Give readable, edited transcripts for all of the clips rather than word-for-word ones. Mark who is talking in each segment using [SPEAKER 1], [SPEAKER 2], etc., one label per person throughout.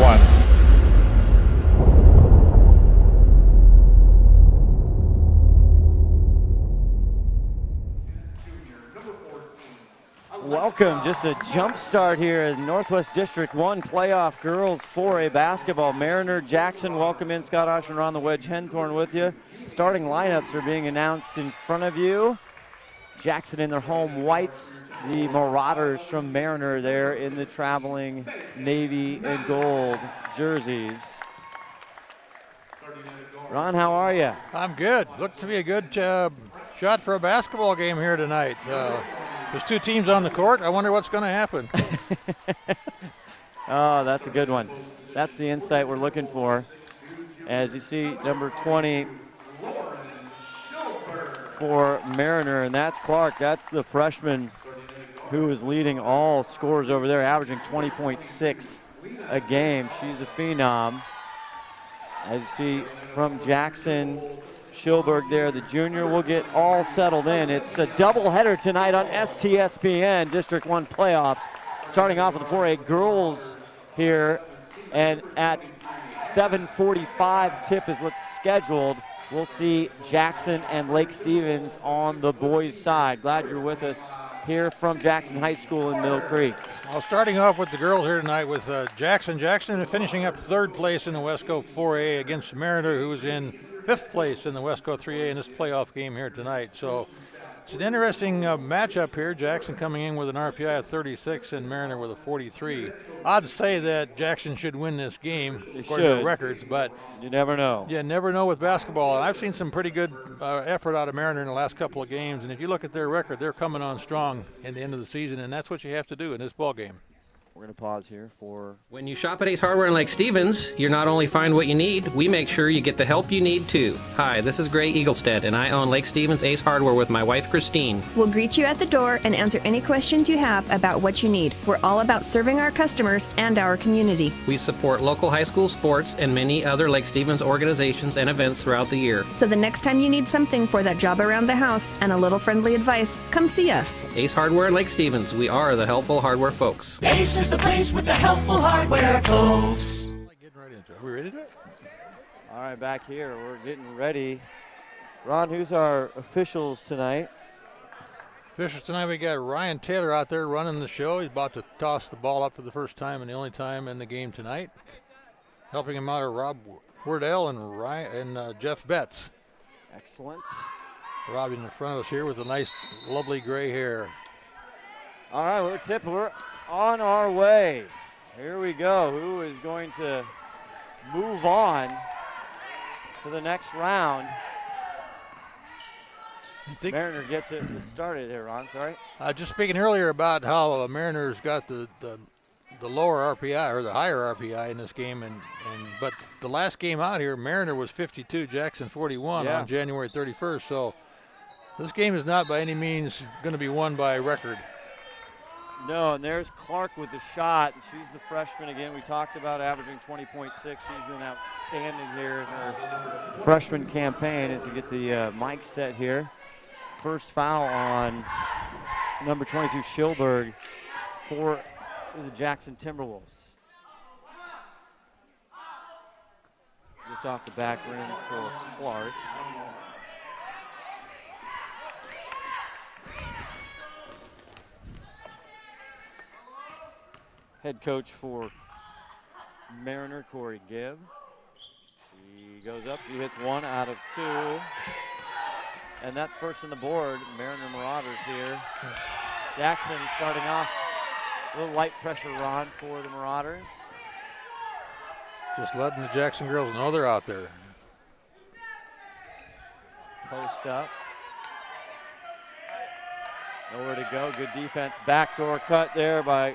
[SPEAKER 1] one.
[SPEAKER 2] Welcome, just a jump start here in Northwest District 1 playoff girls 4A basketball. Mariner, Jackson, welcome in. Scott Oshman, Ron the Wedge Henthorn with you. Starting lineups are being announced in front of you. Jackson in their home whites, the Marauders from Mariner there in the traveling navy and gold jerseys. Ron, how are you?
[SPEAKER 3] I'm good. Looks to be a good shot for a basketball game here tonight. There's two teams on the court. I wonder what's going to happen.
[SPEAKER 2] Oh, that's a good one. That's the insight we're looking for. As you see, number 20 for Mariner, and that's Clark. That's the freshman who is leading all scores over there, averaging 20.6 a game. She's a phenom. As you see from Jackson, Schilberg there, the junior, will get all settled in. It's a doubleheader tonight on STSPN District 1 playoffs. Starting off with the 4A girls here, and at 7:45 tip is what's scheduled. We'll see Jackson and Lake Stevens on the boys' side. Glad you're with us here from Jackson High School in Mill Creek.
[SPEAKER 3] Well, starting off with the girls here tonight with Jackson. Jackson finishing up third place in the Wesco 4A against Mariner, who's in fifth place in the Wesco 3A in this playoff game here tonight. So it's an interesting matchup here. Jackson coming in with an RPI of 36 and Mariner with a 43. I'd say that Jackson should win this game according to records, but
[SPEAKER 2] you never know.
[SPEAKER 3] You never know with basketball. And I've seen some pretty good effort out of Mariner in the last couple of games. And if you look at their record, they're coming on strong in the end of the season, and that's what you have to do in this ball game.
[SPEAKER 2] We're going to pause here for...
[SPEAKER 4] When you shop at Ace Hardware in Lake Stevens, you not only find what you need, we make sure you get the help you need too. Hi, this is Gray Eaglestead, and I own Lake Stevens Ace Hardware with my wife, Christine.
[SPEAKER 5] We'll greet you at the door and answer any questions you have about what you need. We're all about serving our customers and our community.
[SPEAKER 4] We support local high school sports and many other Lake Stevens organizations and events throughout the year.
[SPEAKER 5] So the next time you need something for that job around the house and a little friendly advice, come see us.
[SPEAKER 4] Ace Hardware in Lake Stevens. We are the helpful hardware folks.
[SPEAKER 6] Ace is the place with the helpful hardware folks.
[SPEAKER 3] Are we ready to?
[SPEAKER 2] All right, back here, we're getting ready. Ron, who's our officials tonight?
[SPEAKER 3] Officials tonight, we got Ryan Taylor out there running the show. He's about to toss the ball up for the first time and the only time in the game tonight. Helping him out are Rob Wardell and Jeff Betts.
[SPEAKER 2] Excellent.
[SPEAKER 3] Rob in the front of us here with a nice, lovely gray hair.
[SPEAKER 2] All right, we're on our way. Here we go. Who is going to move on to the next round? Mariner gets it started here, Ron. Sorry.
[SPEAKER 3] Just speaking earlier about how Mariners got the lower RPI or the higher RPI in this game, but the last game out here, Mariner was 52, Jackson 41 on January 31st. So this game is not by any means going to be won by record.
[SPEAKER 2] No, and there's Clark with the shot. She's the freshman again. We talked about averaging 20.6. She's been outstanding here in her freshman campaign. As you get the mic set here. First foul on number 22, Schilberg, for the Jackson Timberwolves. Just off the back rim for Clark. Head coach for Mariner, Corey Gibb. She goes up, she hits 1 out of 2. And that's first on the board, Mariner Marauders here. Jackson starting off, a little light pressure run for the Marauders.
[SPEAKER 3] Just letting the Jackson girls know they're out there.
[SPEAKER 2] Post up. Nowhere to go, good defense. Backdoor cut there by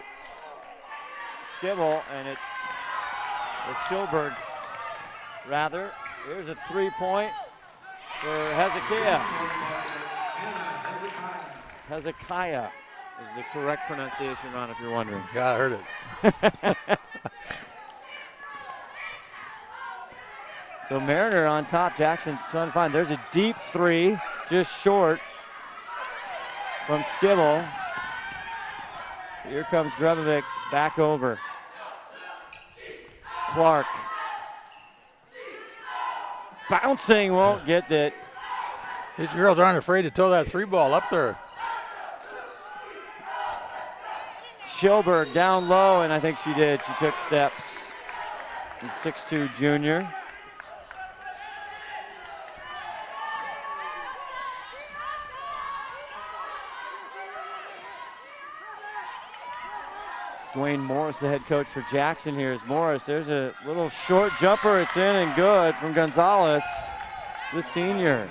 [SPEAKER 2] Skibble, and it's Schilberg, rather. Here's a 3-point for Hezekiah. Hezekiah is the correct pronunciation, Ron, if you're wondering.
[SPEAKER 3] Yeah, I heard it.
[SPEAKER 2] So Mariner on top, Jackson trying to find. There's a deep 3, just short from Skibble. Here comes Drevovic back over. Clark. Bouncing, won't get it.
[SPEAKER 3] These girls aren't afraid to throw that 3-ball up there.
[SPEAKER 2] Schilberg down low, and I think she did. She took steps. And 6'2" junior. Dwayne Morris, the head coach for Jackson here, is Morris. There's a little short jumper. It's in and good from Gonzalez, the senior.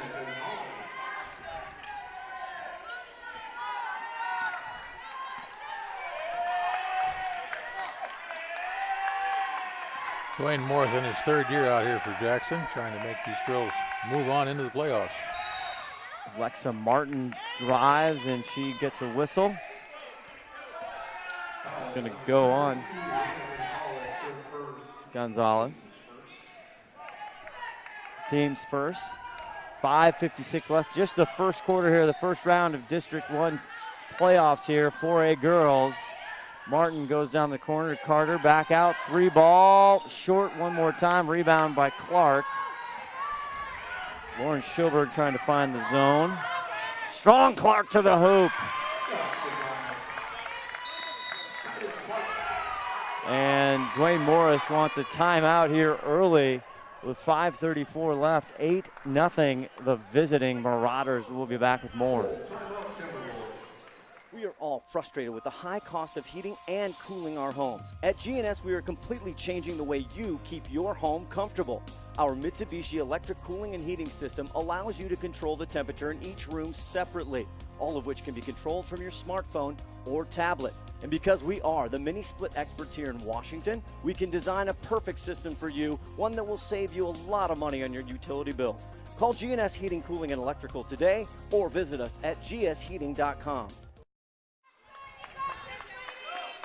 [SPEAKER 3] Dwayne Morris in his 3rd year out here for Jackson, trying to make these girls move on into the playoffs.
[SPEAKER 2] Alexa Martin drives, and she gets a whistle. It's going to go on. Gonzalez. Team's first. 5:56 left. Just the first quarter here, the first round of District 1 playoffs here. 4A girls. Martin goes down the corner. Carter back out. 3-ball. Short one more time. Rebound by Clark. Lauren Schilberg trying to find the zone. Strong Clark to the hoop. And Dwayne Morris wants a timeout here early with 5:34 left. 8-0 the visiting Marauders. We'll be back with more.
[SPEAKER 1] We are all frustrated with the high cost of heating and cooling our homes. At GNS, we are completely changing the way you keep your home comfortable. Our Mitsubishi electric cooling and heating system allows you to control the temperature in each room separately, all of which can be controlled from your smartphone or tablet. And because we are the mini split experts here in Washington, we can design a perfect system for you, one that will save you a lot of money on your utility bill. Call GNS Heating, Cooling, and Electrical today or visit us at gsheating.com.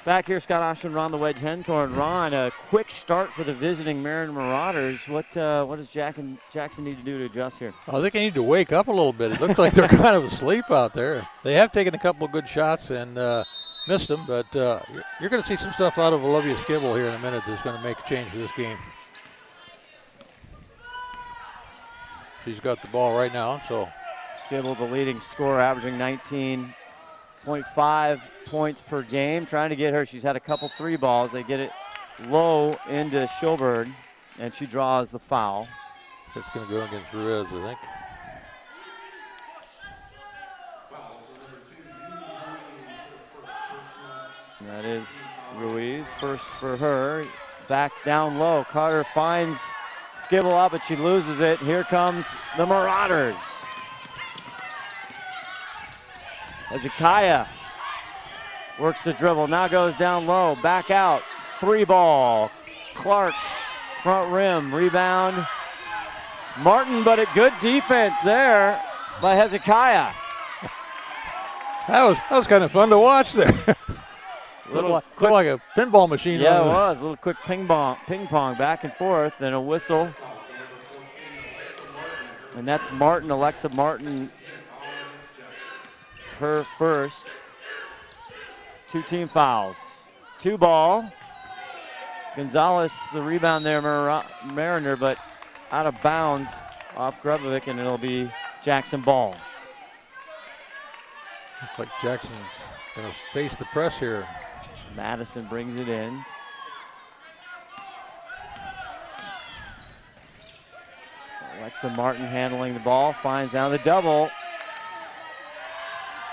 [SPEAKER 2] Back here, Scott Oshman, Ron the Wedge Hentorn. Ron, a quick start for the visiting Mariner Marauders. What does Jackson need to do to adjust here?
[SPEAKER 3] I think they need to wake up a little bit. It looks like they're kind of asleep out there. They have taken a couple of good shots and missed them, but you're going to see some stuff out of Olivia Skibble here in a minute that's going to make a change to this game. She's got the ball right now, so.
[SPEAKER 2] Skibble, the leading scorer, averaging 19.5 points per game. Trying to get her. She's had a couple 3-balls. They get it low into Schilberg, and she draws the foul.
[SPEAKER 3] It's going to go against Ruiz, I think.
[SPEAKER 2] That is Ruiz, first for her. Back down low. Carter finds Skibble up, but she loses it. Here comes the Marauders. Hezekiah works the dribble, now goes down low, back out, 3-ball. Clark, front rim, rebound. Martin, but a good defense there by Hezekiah.
[SPEAKER 3] That was kind of fun to watch there. Looked like a pinball machine.
[SPEAKER 2] Yeah, it was. A little quick ping pong back and forth, and a whistle. And that's Martin, Alexa Martin, her first. 2 team fouls. 2-ball. Gonzalez, the rebound there, Mariner, but out of bounds off Grubovic, and it'll be Jackson ball.
[SPEAKER 3] Looks like Jackson's going to face the press here.
[SPEAKER 2] Madison brings it in. Alexa Martin handling the ball, finds down the double.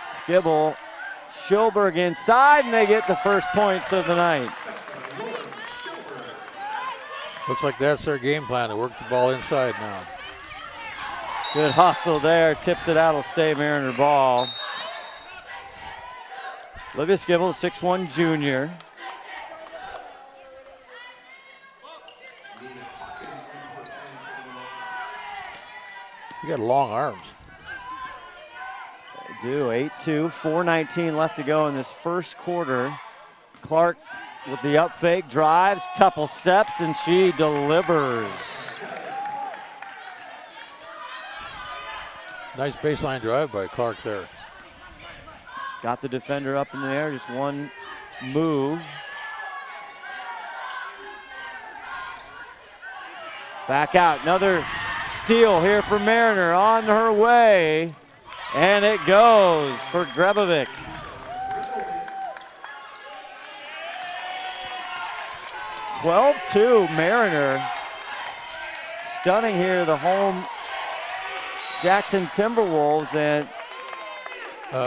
[SPEAKER 2] Skibble, Schilberg inside, and they get the first points of the night.
[SPEAKER 3] Looks like that's their game plan, to work the ball inside now.
[SPEAKER 2] Good hustle there, tips it out, will stay Mariner ball. Olivia Skibble, 6'1" junior.
[SPEAKER 3] You got long arms.
[SPEAKER 2] They do, 8-2, 4:19 left to go in this first quarter. Clark with the up fake, drives, couple steps, and she delivers.
[SPEAKER 3] Nice baseline drive by Clark there.
[SPEAKER 2] Got the defender up in the air, just one move. Back out, another steal here for Mariner on her way, and it goes for Grebovic. (12-2) Mariner. Stunning here, the home Jackson Timberwolves, and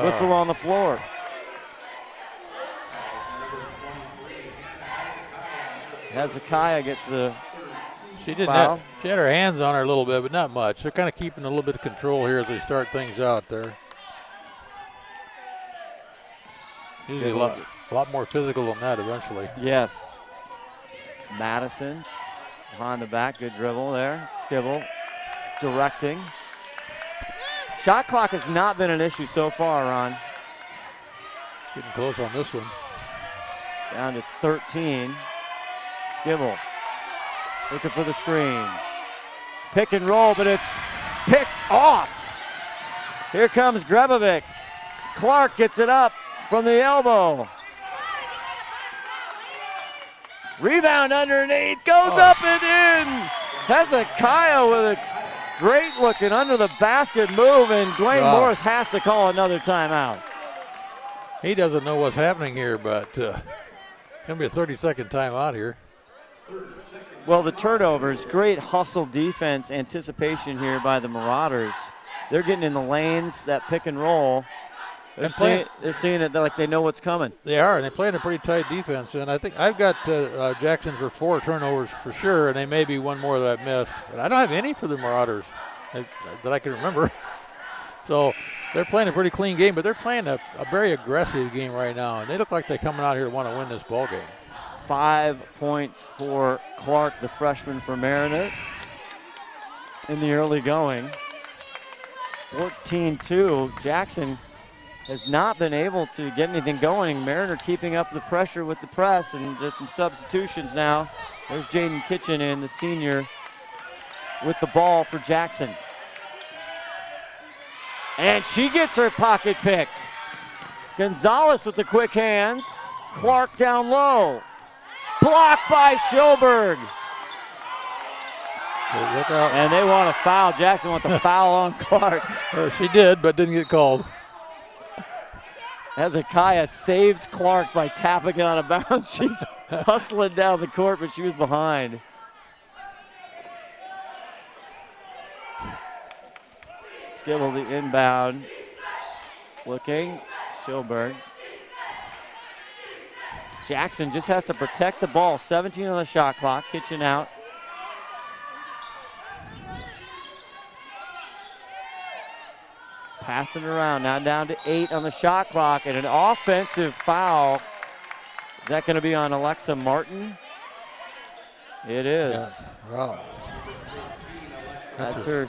[SPEAKER 2] whistle on the floor. Hezekiah gets the
[SPEAKER 3] She did
[SPEAKER 2] foul.
[SPEAKER 3] not. She had her hands on her a little bit, but not much. They're kind of keeping a little bit of control here as they start things out there. Usually a lot more physical than that eventually.
[SPEAKER 2] Yes. Madison behind the back, good dribble there. Skibble directing. Shot clock has not been an issue so far, Ron.
[SPEAKER 3] Getting close on this one.
[SPEAKER 2] Down to 13. Skibble looking for the screen. Pick and roll, but it's picked off. Here comes Grebovic. Clark gets it up from the elbow. Rebound underneath, goes up and in. Hezekiah with a great looking under the basket move, and Dwayne Morris has to call another timeout.
[SPEAKER 3] He doesn't know what's happening here, but gonna be a 30-second timeout here.
[SPEAKER 2] Well, the turnovers, great hustle defense, anticipation here by the Marauders. They're getting in the lanes, that pick and roll. They're seeing it like they know what's coming.
[SPEAKER 3] They are, and they play in a pretty tight defense. And I think I've got Jackson for 4 turnovers for sure, and they may be one more that I've missed. But I don't have any for the Marauders that I can remember. So they're playing a pretty clean game, but they're playing a very aggressive game right now. And they look like they're coming out here to want to win this ball game.
[SPEAKER 2] 5 points for Clark, the freshman for Mariner, in the early going. 14-2. Jackson has not been able to get anything going. Mariner keeping up the pressure with the press, and there's some substitutions now. There's Jaden Kitchen in, the senior, with the ball for Jackson. And she gets her pocket picked. Gonzalez with the quick hands. Clark down low. Blocked by Schoberg.
[SPEAKER 3] Look out.
[SPEAKER 2] And they want a foul. Jackson wants a foul on Clark.
[SPEAKER 3] She did, but didn't get called.
[SPEAKER 2] Hezekiah saves Clark by tapping it out of bounds. She's hustling down the court, but she was behind. Skibble the inbound. Looking. Schoberg. Jackson just has to protect the ball. 17 on the shot clock. Kitchen out. Passing around, now down to 8 on the shot clock, and an offensive foul. Is that going to be on Alexa Martin? It is.
[SPEAKER 3] Yeah. Wow.
[SPEAKER 2] That's her.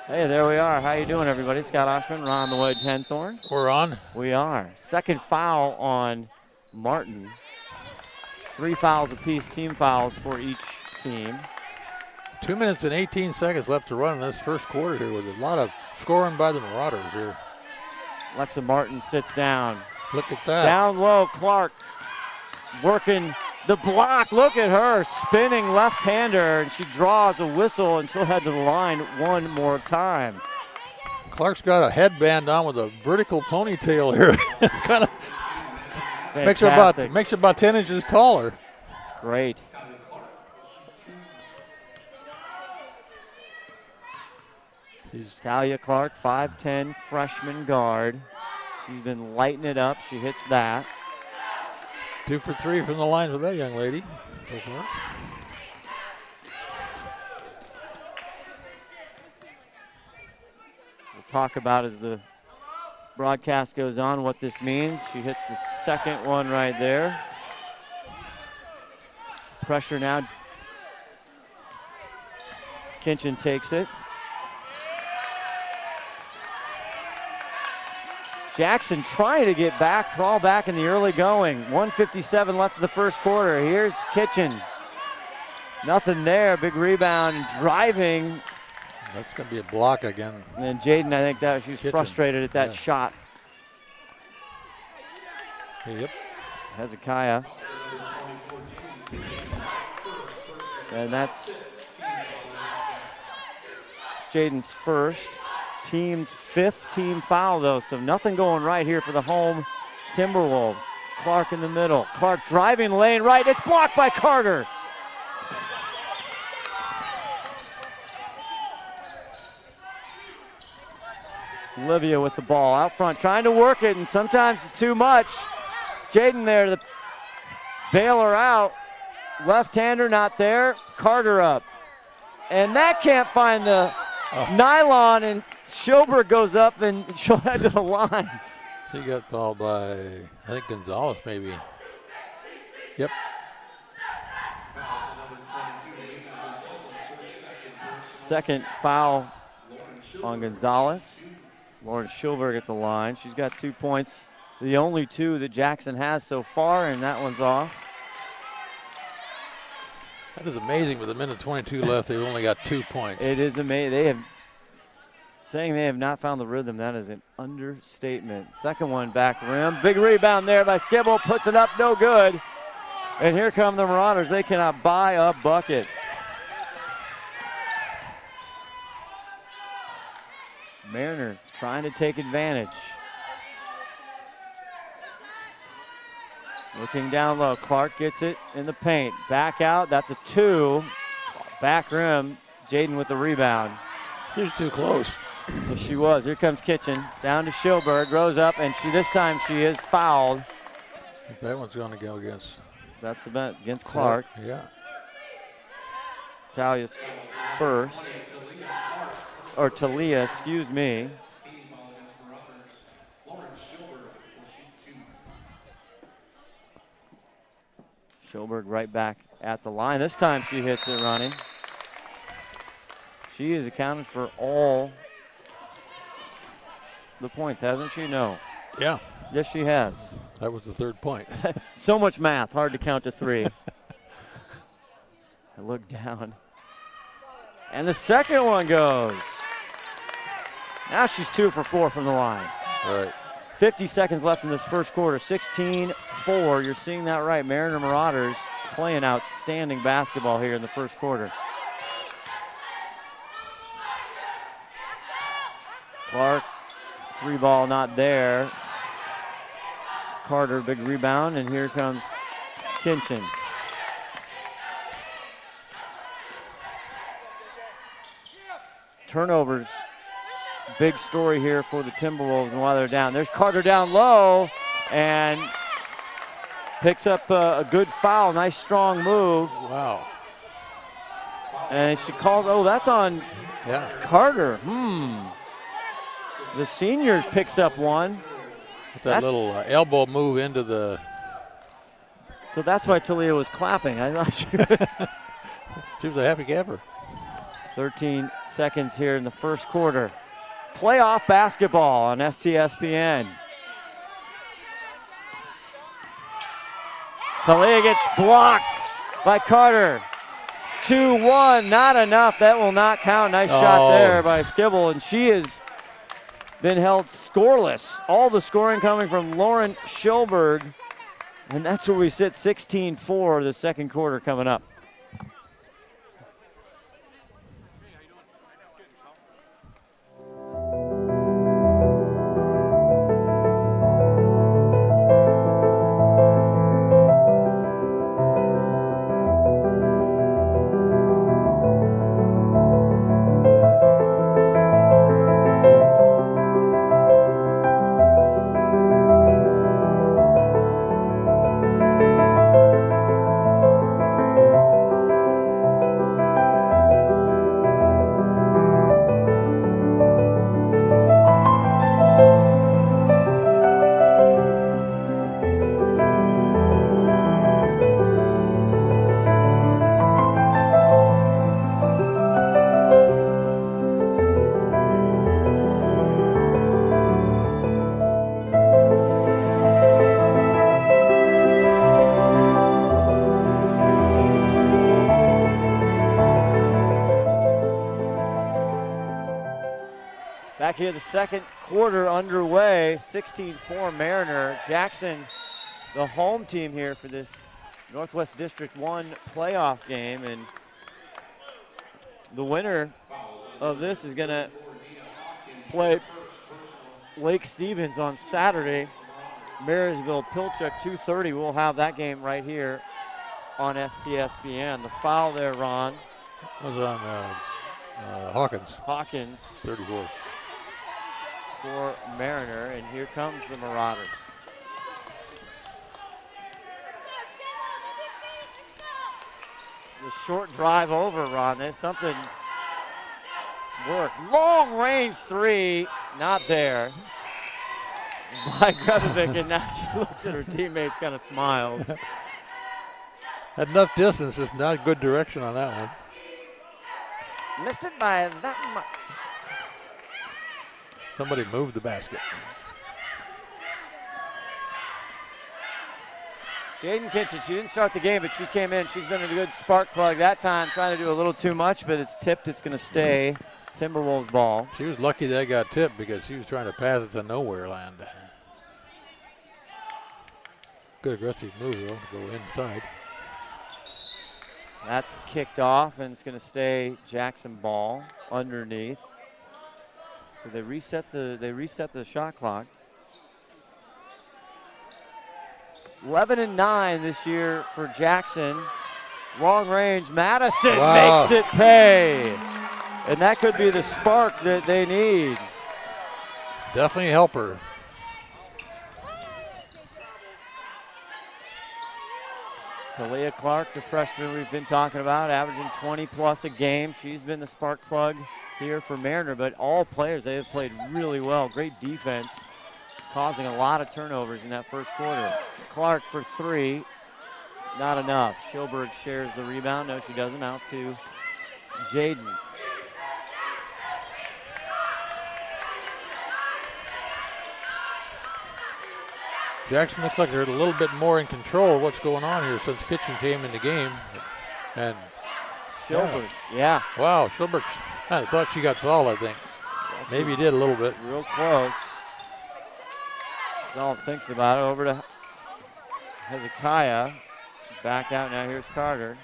[SPEAKER 2] Hey, there we are. How you doing, everybody? Scott Oshman, Ron the Wedge Henthorn.
[SPEAKER 3] We're on.
[SPEAKER 2] We are. Second foul on Martin. 3 fouls apiece, team fouls for each team.
[SPEAKER 3] 2 minutes and 18 seconds left to run in this first quarter here with a lot of scoring by the Marauders here.
[SPEAKER 2] Alexa Martin sits down.
[SPEAKER 3] Look at that.
[SPEAKER 2] Down low, Clark working the block. Look at her spinning left-hander, and she draws a whistle, and she'll head to the line one more time.
[SPEAKER 3] Clark's got a headband on with a vertical ponytail here. Kind of makes her about 10 inches taller.
[SPEAKER 2] It's great. Talia Clark, 5'10", freshman guard. She's been lighting it up. She hits that.
[SPEAKER 3] 2 for 3 from the line with that young lady.
[SPEAKER 2] We'll talk about as the broadcast goes on what this means. She hits the second one right there. Pressure now. Kinchin takes it. Jackson trying to get back, crawl back in the early going. 1:57 left of the first quarter. Here's Kitchen. Nothing there. Big rebound, driving.
[SPEAKER 3] That's going to be a block again.
[SPEAKER 2] And Jaden, I think that she was frustrated at that shot.
[SPEAKER 3] Yep.
[SPEAKER 2] Hezekiah. And that's Jaden's first. Team's 5th team foul, though, so nothing going right here for the home Timberwolves. Clark in the middle. Clark driving lane right. It's blocked by Carter. Olivia with the ball out front, trying to work it, and sometimes it's too much. Jaden there to bail her out. Left-hander not there. Carter up. And that can't find the nylon, and Schoberg goes up and she'll head to the line.
[SPEAKER 3] She got fouled by, I think, Gonzalez maybe. Yep.
[SPEAKER 2] Second foul on Gonzalez. Lauren Schoberg at the line. She's got 2 points, the only 2 that Jackson has so far, and that one's off.
[SPEAKER 3] That is amazing. With a minute 22 left, they've only got 2 points.
[SPEAKER 2] It is amazing. Saying they have not found the rhythm, that is an understatement. Second one back rim. Big rebound there by Skibble. Puts it up, no good. And here come the Marauders. They cannot buy a bucket. Mariner trying to take advantage. Looking down low. Clark gets it in the paint. Back out. That's a 2. Back rim. Jaden with the rebound.
[SPEAKER 3] She was too close.
[SPEAKER 2] Yes, she was. Here comes Kitchen. Down to Schoberg. Rose up, and this time she is fouled.
[SPEAKER 3] That one's going to go against.
[SPEAKER 2] That's the bet against Clark.
[SPEAKER 3] Yeah.
[SPEAKER 2] Talia's first. Or Talia, excuse me. Schoberg right back at the line. This time she hits it running. She has accounted for all the points, hasn't she? No.
[SPEAKER 3] Yeah.
[SPEAKER 2] Yes, she has.
[SPEAKER 3] That was the 3rd point.
[SPEAKER 2] So much math, hard to count to 3. I look down. And the second one goes. Now she's 2 for 4 from the line.
[SPEAKER 3] All right.
[SPEAKER 2] 50 seconds left in this first quarter. 16-4. You're seeing that right. Mariner Marauders playing outstanding basketball here in the first quarter. Clark, 3 ball not there. Carter, big rebound, and here comes Kinchin. Turnovers, big story here for the Timberwolves and why they're down. There's Carter down low and picks up a good foul. Nice strong move.
[SPEAKER 3] Wow.
[SPEAKER 2] And she called, oh, that's on Carter. The senior picks up one.
[SPEAKER 3] With that little elbow move into the.
[SPEAKER 2] So that's why Talia was clapping. I thought she was.
[SPEAKER 3] She was a happy camper.
[SPEAKER 2] 13 seconds here in the first quarter. Playoff basketball on STSPN. Talia gets blocked by Carter. 2-1, not enough. That will not count. Nice shot there by Skibble, and she has been held scoreless. All the scoring coming from Lauren Schoberg, and that's where we sit. 16-4, the second quarter coming up. Back here, the second quarter underway. 16-4 Mariner. Jackson, the home team here for this Northwest District 1 playoff game. And the winner of this is going to play Lake Stevens on Saturday. Marysville Pilchuck 2:30. We'll have that game right here on STSPN. The foul there, Ron.
[SPEAKER 3] Was on Hawkins.
[SPEAKER 2] Hawkins
[SPEAKER 3] 34.
[SPEAKER 2] for Mariner, and here comes the Marauders. The short drive over, Ron. There's something worked. Long range three, not there. By Grebevic, and now she looks at her teammates, kind of smiles.
[SPEAKER 3] Had enough distance, just not good direction on that one.
[SPEAKER 2] Missed it by that much.
[SPEAKER 3] Somebody moved the basket.
[SPEAKER 2] Jaden Kitchen, she didn't start the game, but she came in. She's been a good spark plug that time, trying to do a little too much, but it's tipped. It's going to stay Timberwolves ball.
[SPEAKER 3] She was lucky that got tipped because she was trying to pass it to nowhere land. Good aggressive move, though, to go inside.
[SPEAKER 2] That's kicked off, and it's going to stay Jackson ball underneath. So they reset the shot clock. 11-9 this year for Jackson. Long range, Madison makes it pay. And that could be the spark that they need.
[SPEAKER 3] Definitely help her.
[SPEAKER 2] Talia Clark, the freshman we've been talking about, averaging 20 plus a game. She's been the spark plug here for Mariner, but all players, they have played really well. Great defense, causing a lot of turnovers in that first quarter. Clark for three, not enough. Schilberg shares the rebound. No, she doesn't. Out to Jaden.
[SPEAKER 3] Jackson looks like they're a little bit more in control of what's going on here since Kitchen came in the game. And
[SPEAKER 2] Schilberg, yeah.
[SPEAKER 3] Wow, Schilberg kind of thought she got fouled, I think. Maybe he did a little bit.
[SPEAKER 2] Real close. That's all it thinks about it. Over to Hezekiah. Back out now. Here's Carter.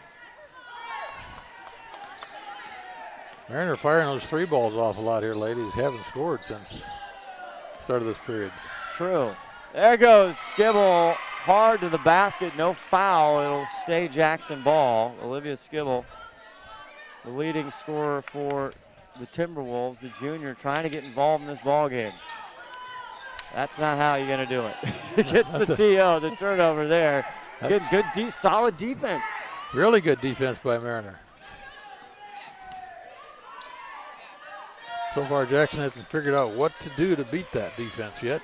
[SPEAKER 3] Mariner firing those three balls off a lot here, ladies. Haven't scored since the start of this period.
[SPEAKER 2] It's true. There goes Skibble, hard to the basket, no foul. It'll stay Jackson ball. Olivia Skibble, the leading scorer for the Timberwolves, the junior, trying to get involved in this ball game. That's not how you're going to do it. Gets the TO, the turnover there. Good, solid defense.
[SPEAKER 3] Really good defense by Mariner. So far, Jackson hasn't figured out what to do to beat that defense yet.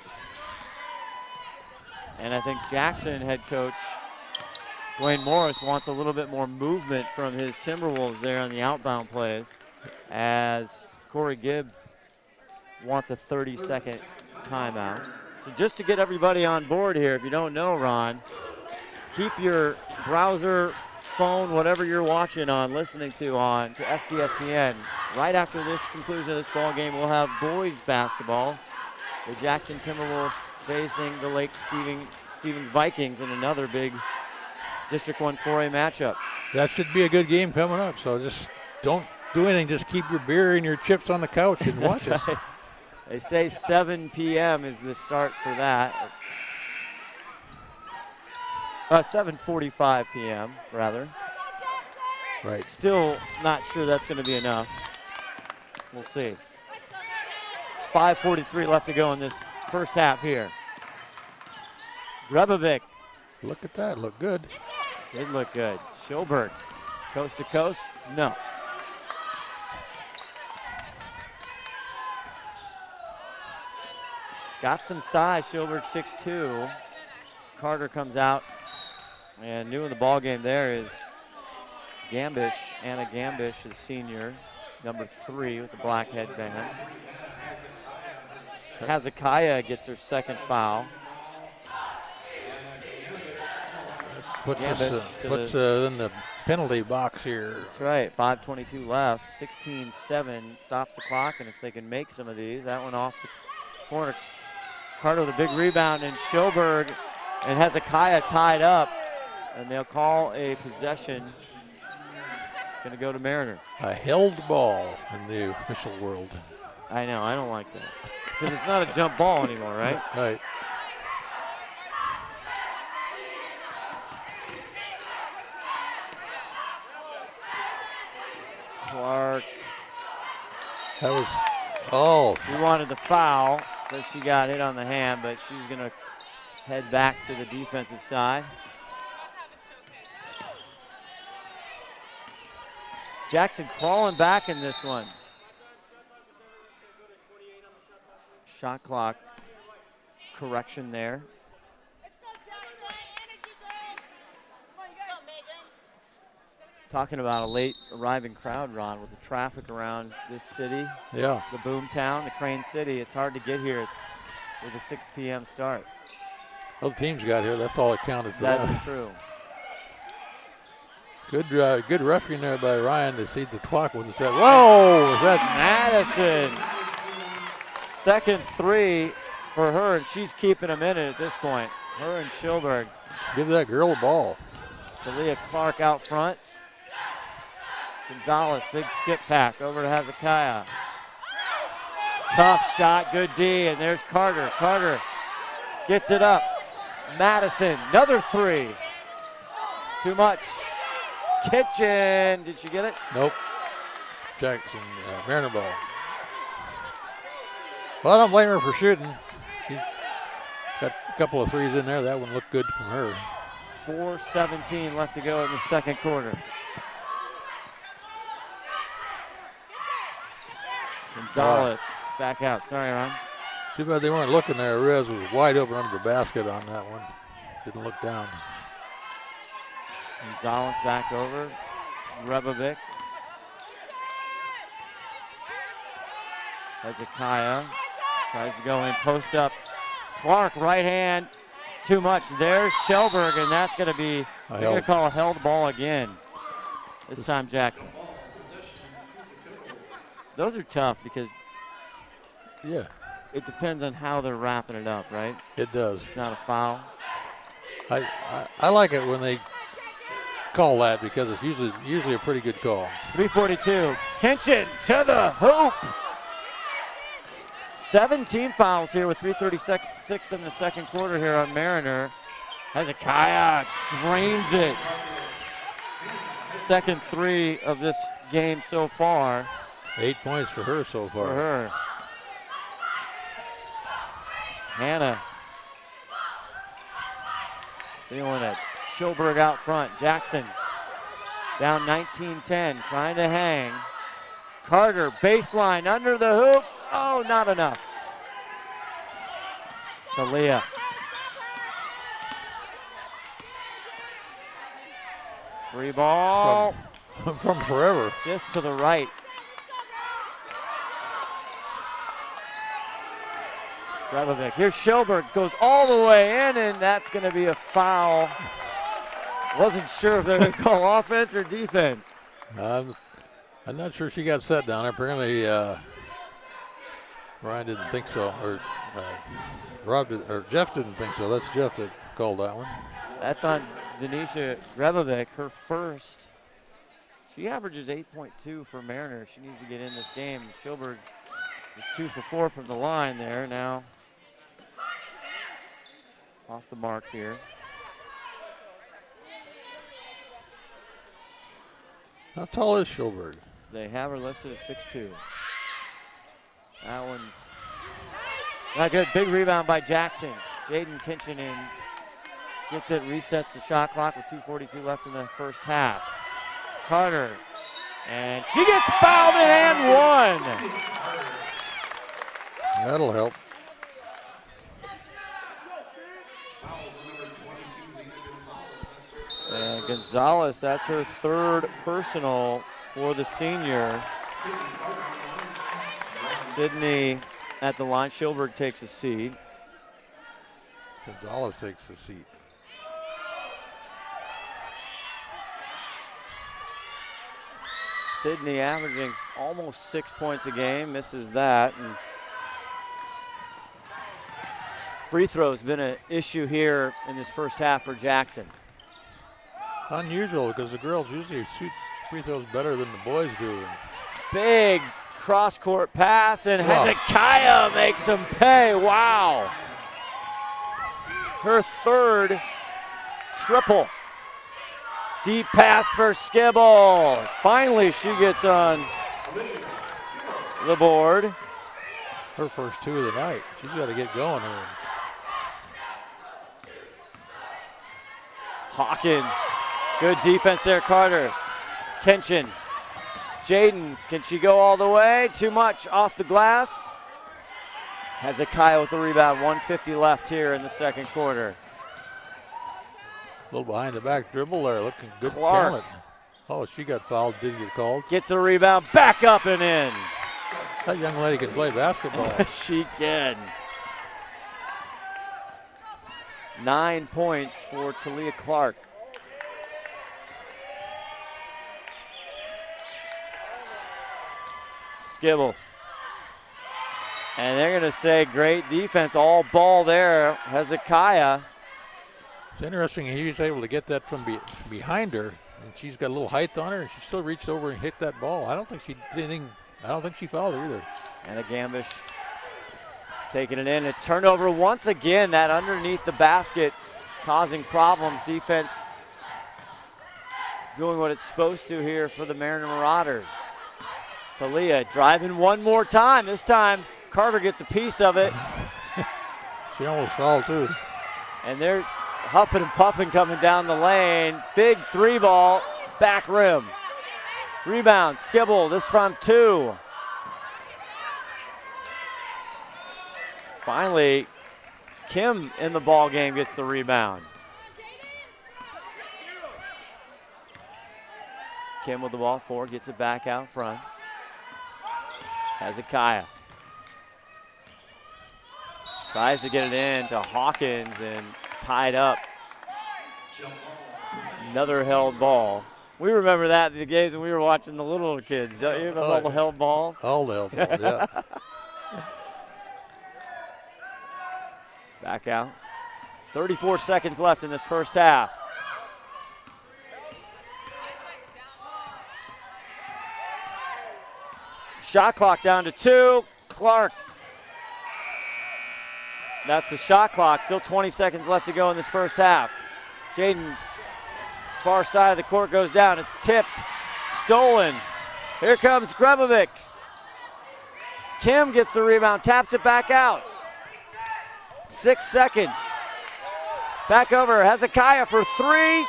[SPEAKER 2] And I think Jackson head coach Dwayne Morris wants a little bit more movement from his Timberwolves there on the outbound plays, as Corey Gibb wants a 30-second timeout. So just to get everybody on board here, if you don't know, Ron, keep your browser, phone, whatever you're watching on, listening to on, to STSPN. Right after this conclusion of this ball game, we'll have boys basketball. The Jackson Timberwolves facing the Lake Stevens Vikings in another big District 1 4A matchup.
[SPEAKER 3] That should be a good game coming up, so just don't do anything. Just keep your beer and your chips on the couch and watch us.
[SPEAKER 2] Right. They say 7 p.m. is the start for that. 7:45 p.m. rather.
[SPEAKER 3] Right.
[SPEAKER 2] Still not sure that's going to be enough. We'll see. 5:43 left to go in this first half here. Grebevic.
[SPEAKER 3] Look at that, look good.
[SPEAKER 2] Did look good. Schilberg, coast to coast, no. Got some size, Schilberg 6'2". Carter comes out, and new in the ball game there is Gambish, Anna Gambish, the senior, number 3 with the black headband. Hezekiah gets her second foul.
[SPEAKER 3] Puts us in the penalty box here.
[SPEAKER 2] That's right, 5:22 left, 16-7 stops the clock, and if they can make some of these, that one off the corner. Carter with a big rebound, and Schilberg and Hezekiah tied up, and they'll call a possession. going to go to Mariner.
[SPEAKER 3] A held ball in the official world.
[SPEAKER 2] I know, I don't like that. Because it's not a jump ball anymore, right?
[SPEAKER 3] Right.
[SPEAKER 2] Clark.
[SPEAKER 3] That was, oh.
[SPEAKER 2] She wanted the foul, so she got hit on the hand, but she's going to head back to the defensive side. Jackson crawling back in this one. Shot clock correction there. Talking about a late arriving crowd, Ron, with the traffic around this city.
[SPEAKER 3] Yeah.
[SPEAKER 2] The boom town, the Crane City. It's hard to get here with a 6 p.m. start.
[SPEAKER 3] Well, the teams got here. That's all that counted for them.
[SPEAKER 2] That is true.
[SPEAKER 3] Good refereeing there by Ryan to see the clock when it said, whoa, is that
[SPEAKER 2] Madison. Second three for her, and she's keeping them in it at this point. Her and Schilberg.
[SPEAKER 3] give that girl a ball.
[SPEAKER 2] Talia Clark out front. Gonzalez, big skip pack over to Hezekiah. Tough shot, good D, and there's Carter. Carter gets it up. Madison, another three. Too much. Kitchen, did she get it?
[SPEAKER 3] Nope. Jackson, Mariner ball. Well, I don't blame her for shooting. She got a couple of threes in there. That one looked good from her.
[SPEAKER 2] 4:17 left to go in the second quarter. Gonzalez back out. Sorry, Ron.
[SPEAKER 3] Too bad they weren't looking there. Rez was wide open under the basket on that one. Didn't look down.
[SPEAKER 2] Gonzalez back over. Rebavic. Hezekiah tries to go in, post up. Clark, right hand, too much. There's Schilberg, and that's going to be, they're going to call a held ball again. This time Jackson. Those are tough because
[SPEAKER 3] Yeah,
[SPEAKER 2] it depends on how they're wrapping it up, right?
[SPEAKER 3] it does.
[SPEAKER 2] It's not a foul.
[SPEAKER 3] I like it when they call that because it's usually a pretty good call.
[SPEAKER 2] 3:42. Kinchin to the hoop. 17 fouls here with 3:36 in the second quarter here on Mariner. Hezekiah drains it. Second three of this game so far.
[SPEAKER 3] 8 points for her so far.
[SPEAKER 2] For her. Hannah feeling it. Schilberg out front. Jackson down 19-10, trying to hang. Carter, baseline, under the hoop. Oh, not enough. Talia. Free ball.
[SPEAKER 3] From forever.
[SPEAKER 2] Just to the right. Rebavic. Here's Schilberg, goes all the way in, and that's going to be a foul. Wasn't sure if they're going to call offense or defense.
[SPEAKER 3] I'm not sure she got set down. Apparently, Ryan didn't think so, or Jeff didn't think so. That's Jeff that called that one.
[SPEAKER 2] That's on Denisha Rebavic, her first. She averages 8.2 for Mariner. She needs to get in this game. Schilberg is 2 for 4 from the line there. Now off the mark here.
[SPEAKER 3] How tall is Schilberg?
[SPEAKER 2] They have her listed at 6'2". That one, not good. Big rebound by Jackson. Jaden Kinchinen gets it, resets the shot clock with 2:42 left in the first half. Carter, and she gets fouled in and one.
[SPEAKER 3] That'll help.
[SPEAKER 2] And Gonzalez, that's her third personal for the senior. Sydney at the line. Schilberg takes a seat.
[SPEAKER 3] Gonzalez takes the seat.
[SPEAKER 2] Sydney averaging almost 6 points a game, misses that. And free throws been an issue here in this first half for Jackson.
[SPEAKER 3] Unusual because the girls usually shoot free throws better than the boys do.
[SPEAKER 2] Big cross-court pass, and Hezekiah makes him pay. Wow. Her third triple. Deep pass for Skibble. Finally, she gets on the board.
[SPEAKER 3] Her first 2 of the night. She's got to get going here.
[SPEAKER 2] Hawkins, good defense there, Carter. Kenshin, Jaden, can she go all the way? Too much off the glass. Hezekiah with the rebound, 1:50 left here in the second quarter.
[SPEAKER 3] A little behind the back dribble there, looking good
[SPEAKER 2] Clark.
[SPEAKER 3] talent. Oh, she got fouled, didn't get called.
[SPEAKER 2] Gets a rebound, back up and in.
[SPEAKER 3] That young lady can play basketball.
[SPEAKER 2] She can. 9 points for Talia Clark. Skibble. And they're going to say great defense, all ball there. Hezekiah.
[SPEAKER 3] It's interesting he was able to get that from behind her, and she's got a little height on her, and she still reached over and hit that ball. I don't think she did anything. I don't think she fouled her either.
[SPEAKER 2] And a Gambish taking it in. It's turnover once again. That underneath the basket causing problems. Defense doing what it's supposed to here for the Mariner Marauders. Talia driving one more time. This time Carter gets a piece of it.
[SPEAKER 3] She almost fouled too.
[SPEAKER 2] And they're huffing and puffing coming down the lane. Big 3-ball, back rim. Rebound, Skibble, this from 2. Finally, Kim in the ball game gets the rebound. Kim with the ball, 4, gets it back out front. Hezekiah. Tries to get it in to Hawkins and tied up. Another held ball. We remember that in the games when we were watching the little kids. Don't you remember all the held balls?
[SPEAKER 3] All the held balls, yeah.
[SPEAKER 2] Back out. 34 seconds left in this first half. Shot clock down to 2. Clark. That's the shot clock. Still 20 seconds left to go in this first half. Jaden, far side of the court, goes down. It's tipped. Stolen. Here comes Grebovic. Kim gets the rebound, taps it back out. 6 seconds. Back over, Hezekiah for 3.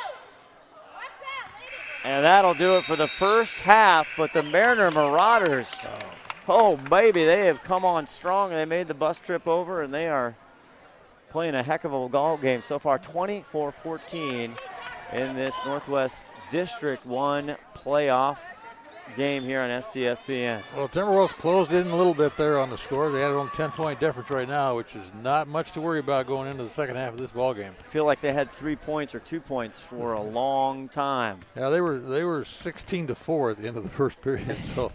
[SPEAKER 2] And that'll do it for the first half, but the Mariner Marauders, oh, baby, they have come on strong. They made the bus trip over, and they are playing a heck of a ball game so far. 24-14 in this Northwest District 1 playoff game here on STSPN.
[SPEAKER 3] Well, Timberwolves closed in a little bit there on the score. They had only 10-point difference right now, which is not much to worry about going into the second half of this ball game.
[SPEAKER 2] I feel like they had 3 points or 2 points for a long time.
[SPEAKER 3] Yeah, they were 16-4 at the end of the first period, so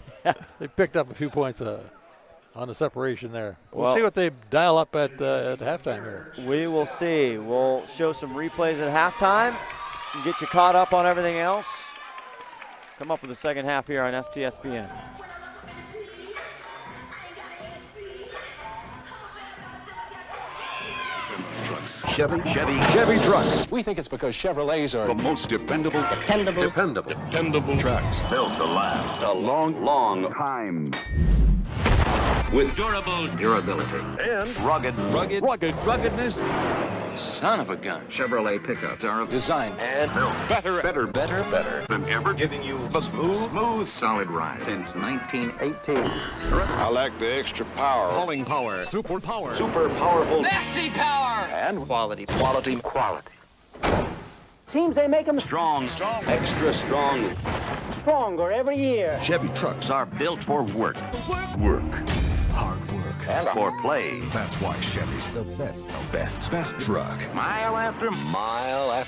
[SPEAKER 3] they picked up a few points on the separation there. We'll see what they dial up at halftime here.
[SPEAKER 2] We will see. We'll show some replays at halftime and get you caught up on everything else. Come up with the second half here on STSPN.
[SPEAKER 7] Chevy trucks. We think it's because Chevrolets are
[SPEAKER 8] the most dependable
[SPEAKER 7] trucks.
[SPEAKER 8] built to last a long time. With durable durability and ruggedness. Son of a gun. Chevrolet pickups are
[SPEAKER 7] Designed
[SPEAKER 8] and built better than ever, giving you a smooth, solid ride since 1918.
[SPEAKER 7] I like the extra power. Hauling power. Super powerful.
[SPEAKER 6] Nasty power!
[SPEAKER 7] And quality.
[SPEAKER 9] Seems they make them
[SPEAKER 8] Strong. Extra strong.
[SPEAKER 9] stronger every year.
[SPEAKER 8] Chevy trucks are built for work.
[SPEAKER 10] Hard work.
[SPEAKER 8] And for play.
[SPEAKER 10] That's why Chevy's the best truck.
[SPEAKER 8] Mile after
[SPEAKER 10] Mile.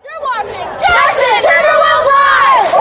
[SPEAKER 11] You're watching Jackson Timberwolves Live!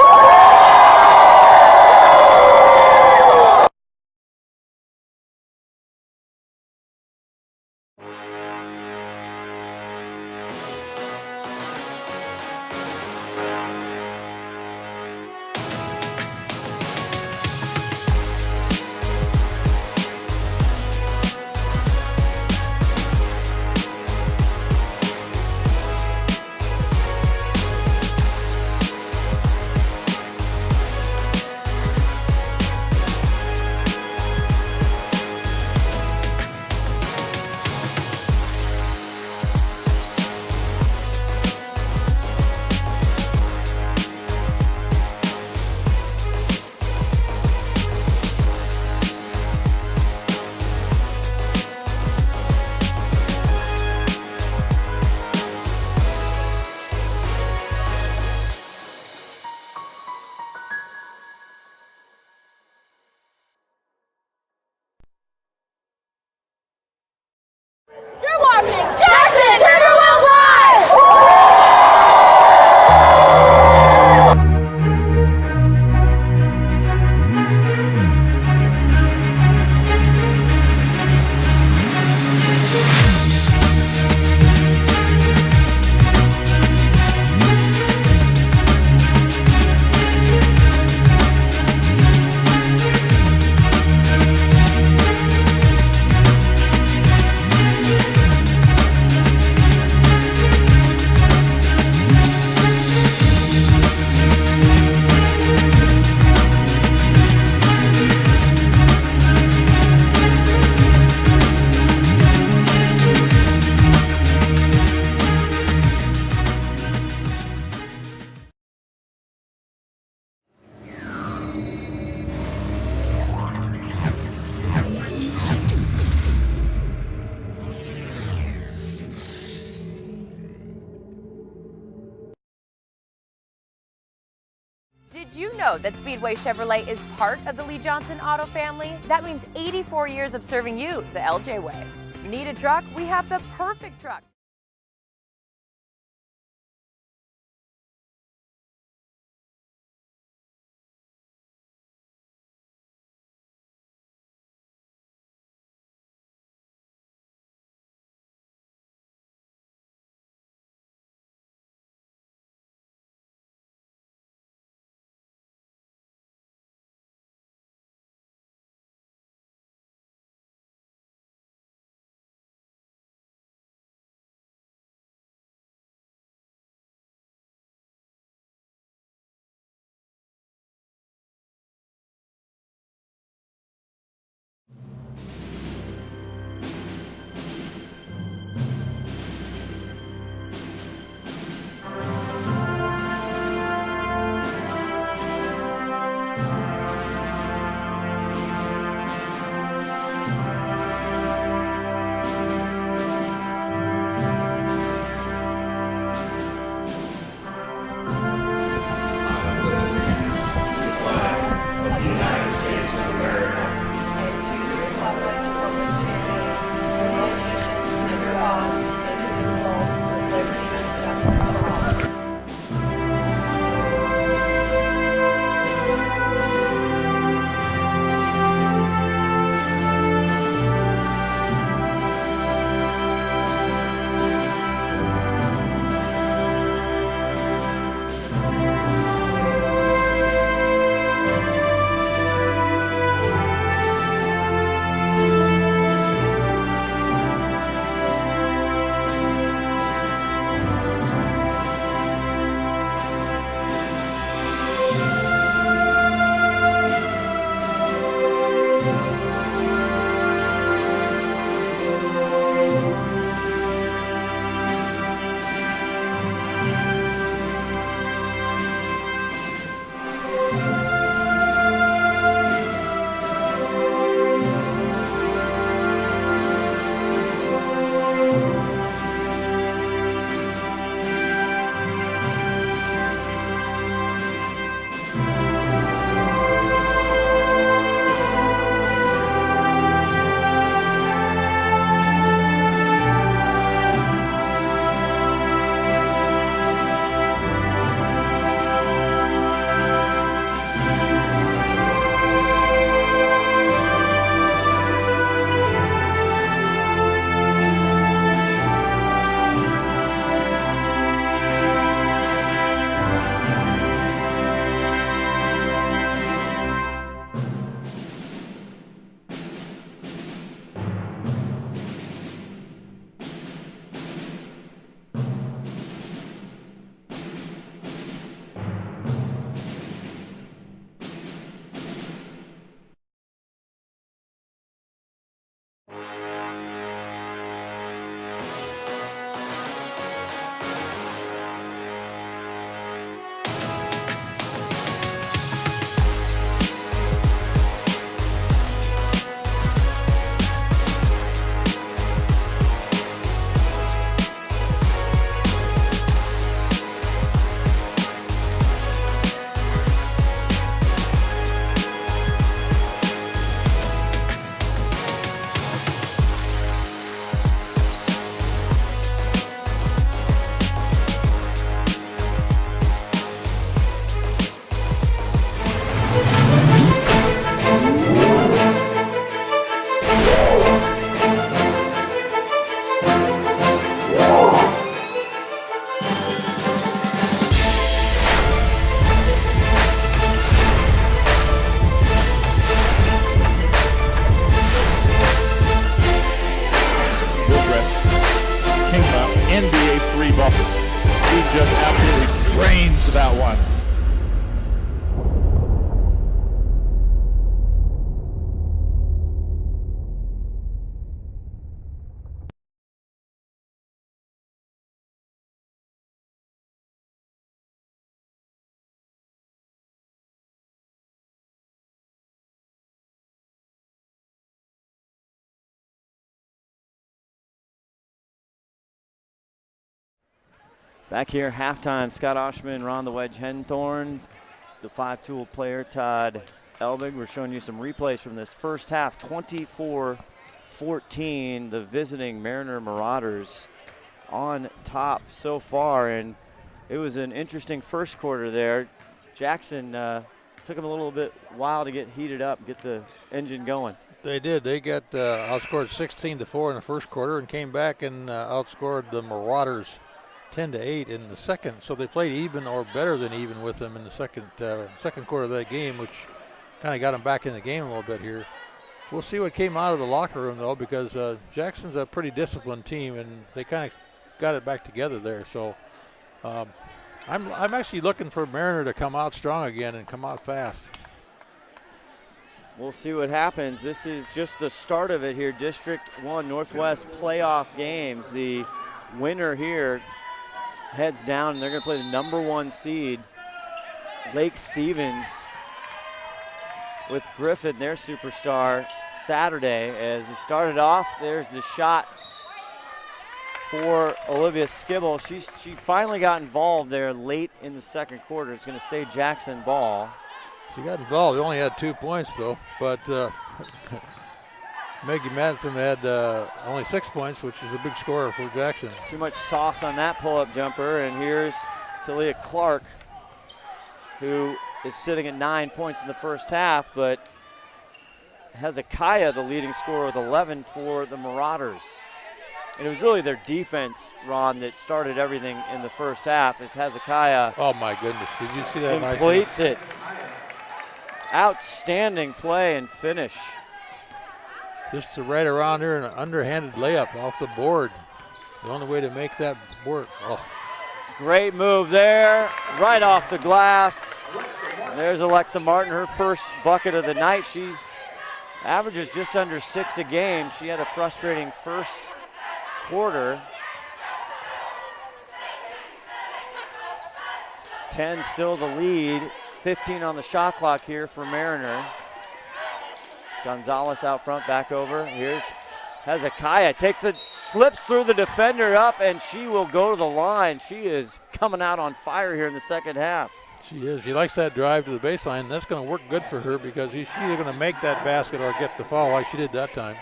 [SPEAKER 11] Did you know that Speedway Chevrolet is part of the Lee Johnson Auto family? That means 84 years of serving you the LJ way. Need a truck? We have the perfect truck.
[SPEAKER 2] Back here, halftime, Scott Oshman, Ron the Wedge Henthorn. the 5-tool player, Todd Elbig. We're showing you some replays from this first half, 24-14. The visiting Mariner Marauders on top so far, and it was an interesting first quarter there. Jackson took them a little bit while to get heated up, get the engine going.
[SPEAKER 3] They did. They got outscored 16-4 in the first quarter and came back and outscored the Marauders 10-8 in the second. So they played even or better than even with them in the second quarter of that game, which kind of got them back in the game a little bit here. We'll see what came out of the locker room, though, because Jackson's a pretty disciplined team, and they kind of got it back together there. So I'm actually looking for Mariner to come out strong again and come out fast.
[SPEAKER 2] We'll see what happens. This is just the start of it here. District 1 Northwest playoff games. The winner here heads down, and they're going to play the number 1 seed, Lake Stevens, with Griffin, their superstar, Saturday. As it started off, there's the shot for Olivia Skibble. She finally got involved there late in the second quarter. It's going to stay Jackson ball.
[SPEAKER 3] She got involved. They only had 2 points, though. But Maggie Madsen had only 6 points, which is a big score for Jackson.
[SPEAKER 2] Too much sauce on that pull-up jumper. And here's Talia Clark, who is sitting at 9 points in the first half, but Hezekiah, the leading scorer, with 11 for the Marauders. And it was really their defense, Ron, that started everything in the first half, as Hezekiah,
[SPEAKER 3] oh my goodness, did you see that?
[SPEAKER 2] Completes it. Outstanding play and finish.
[SPEAKER 3] Just to right around here, an underhanded layup off the board. The only way to make that work. Oh.
[SPEAKER 2] Great move there, right off the glass. There's Alexa Martin, her first bucket of the night. She averages just under 6 a game. She had a frustrating first quarter. 10 still the lead. 15 on the shot clock here for Mariner. Gonzalez out front, back over. Here's Hezekiah, slips through the defender up, and she will go to the line. She is coming out on fire here in the second half.
[SPEAKER 3] She is. She likes that drive to the baseline. That's going to work good for her because she's either going to make that basket or get the foul like she did that time.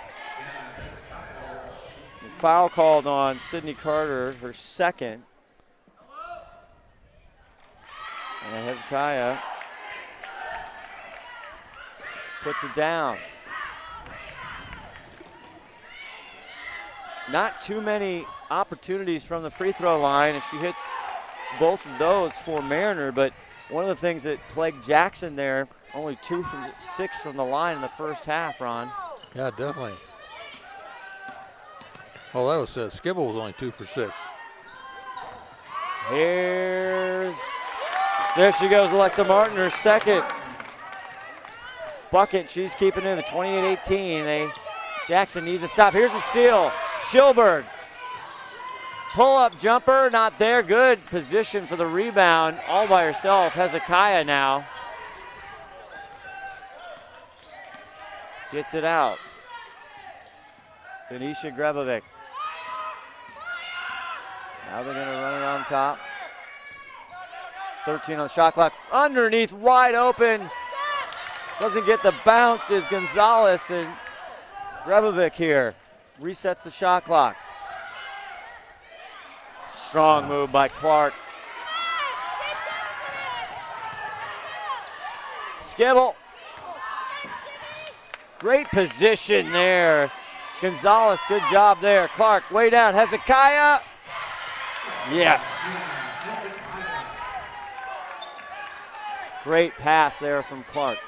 [SPEAKER 2] Foul called on Sydney Carter, her second. And Hezekiah puts it down. Not too many opportunities from the free throw line, and she hits both of those for Mariner, but one of the things that plagued Jackson there, only 2 from 6 from the line in the first half, Ron.
[SPEAKER 3] Yeah, definitely. Well, that was Skibble was only 2 for 6.
[SPEAKER 2] There she goes, Alexa Martin, her second bucket. She's keeping it at 28-18. Jackson needs to stop. Here's a steal. Schilberg. Pull-up jumper, not there. Good position for the rebound, all by herself. Hezekiah now gets it out. Denisha Grebovic. Now they're going to run it on top. 13 on the shot clock. Underneath, wide open. Doesn't get the bounce is Gonzalez, and Grebovic here resets the shot clock. Strong move by Clark. Skibble. Great position there. Gonzalez, good job there. Clark way down. Hezekiah. Yes. Great pass there from Clark.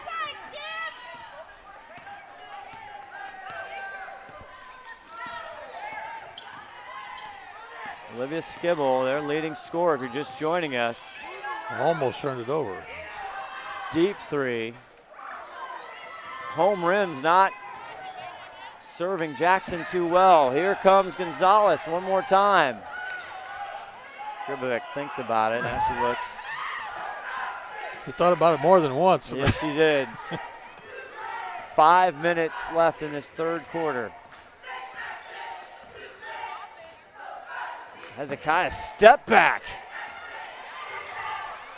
[SPEAKER 2] Olivia Skibble, their leading scorer if you're just joining us.
[SPEAKER 3] Almost turned it over.
[SPEAKER 2] Deep three. Home rims not serving Jackson too well. Here comes Gonzalez one more time. Grebovic thinks about it. Now she looks.
[SPEAKER 3] She thought about it more than once.
[SPEAKER 2] Yes, she did. 5 minutes left in this third quarter. Hezekiah step back.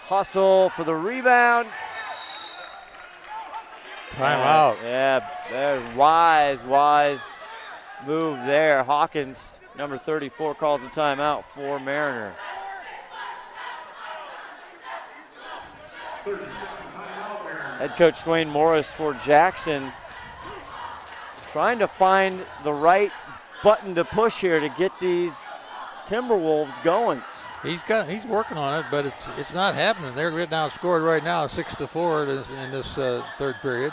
[SPEAKER 2] Hustle for the rebound.
[SPEAKER 3] Timeout.
[SPEAKER 2] Yeah, wise move there. Hawkins, number 34, calls a timeout for Mariner. Head coach Dwayne Morris for Jackson trying to find the right button to push here to get these Timberwolves going.
[SPEAKER 3] He's working on it, but it's not happening. They're getting outscored right now, 6-4 in this third period.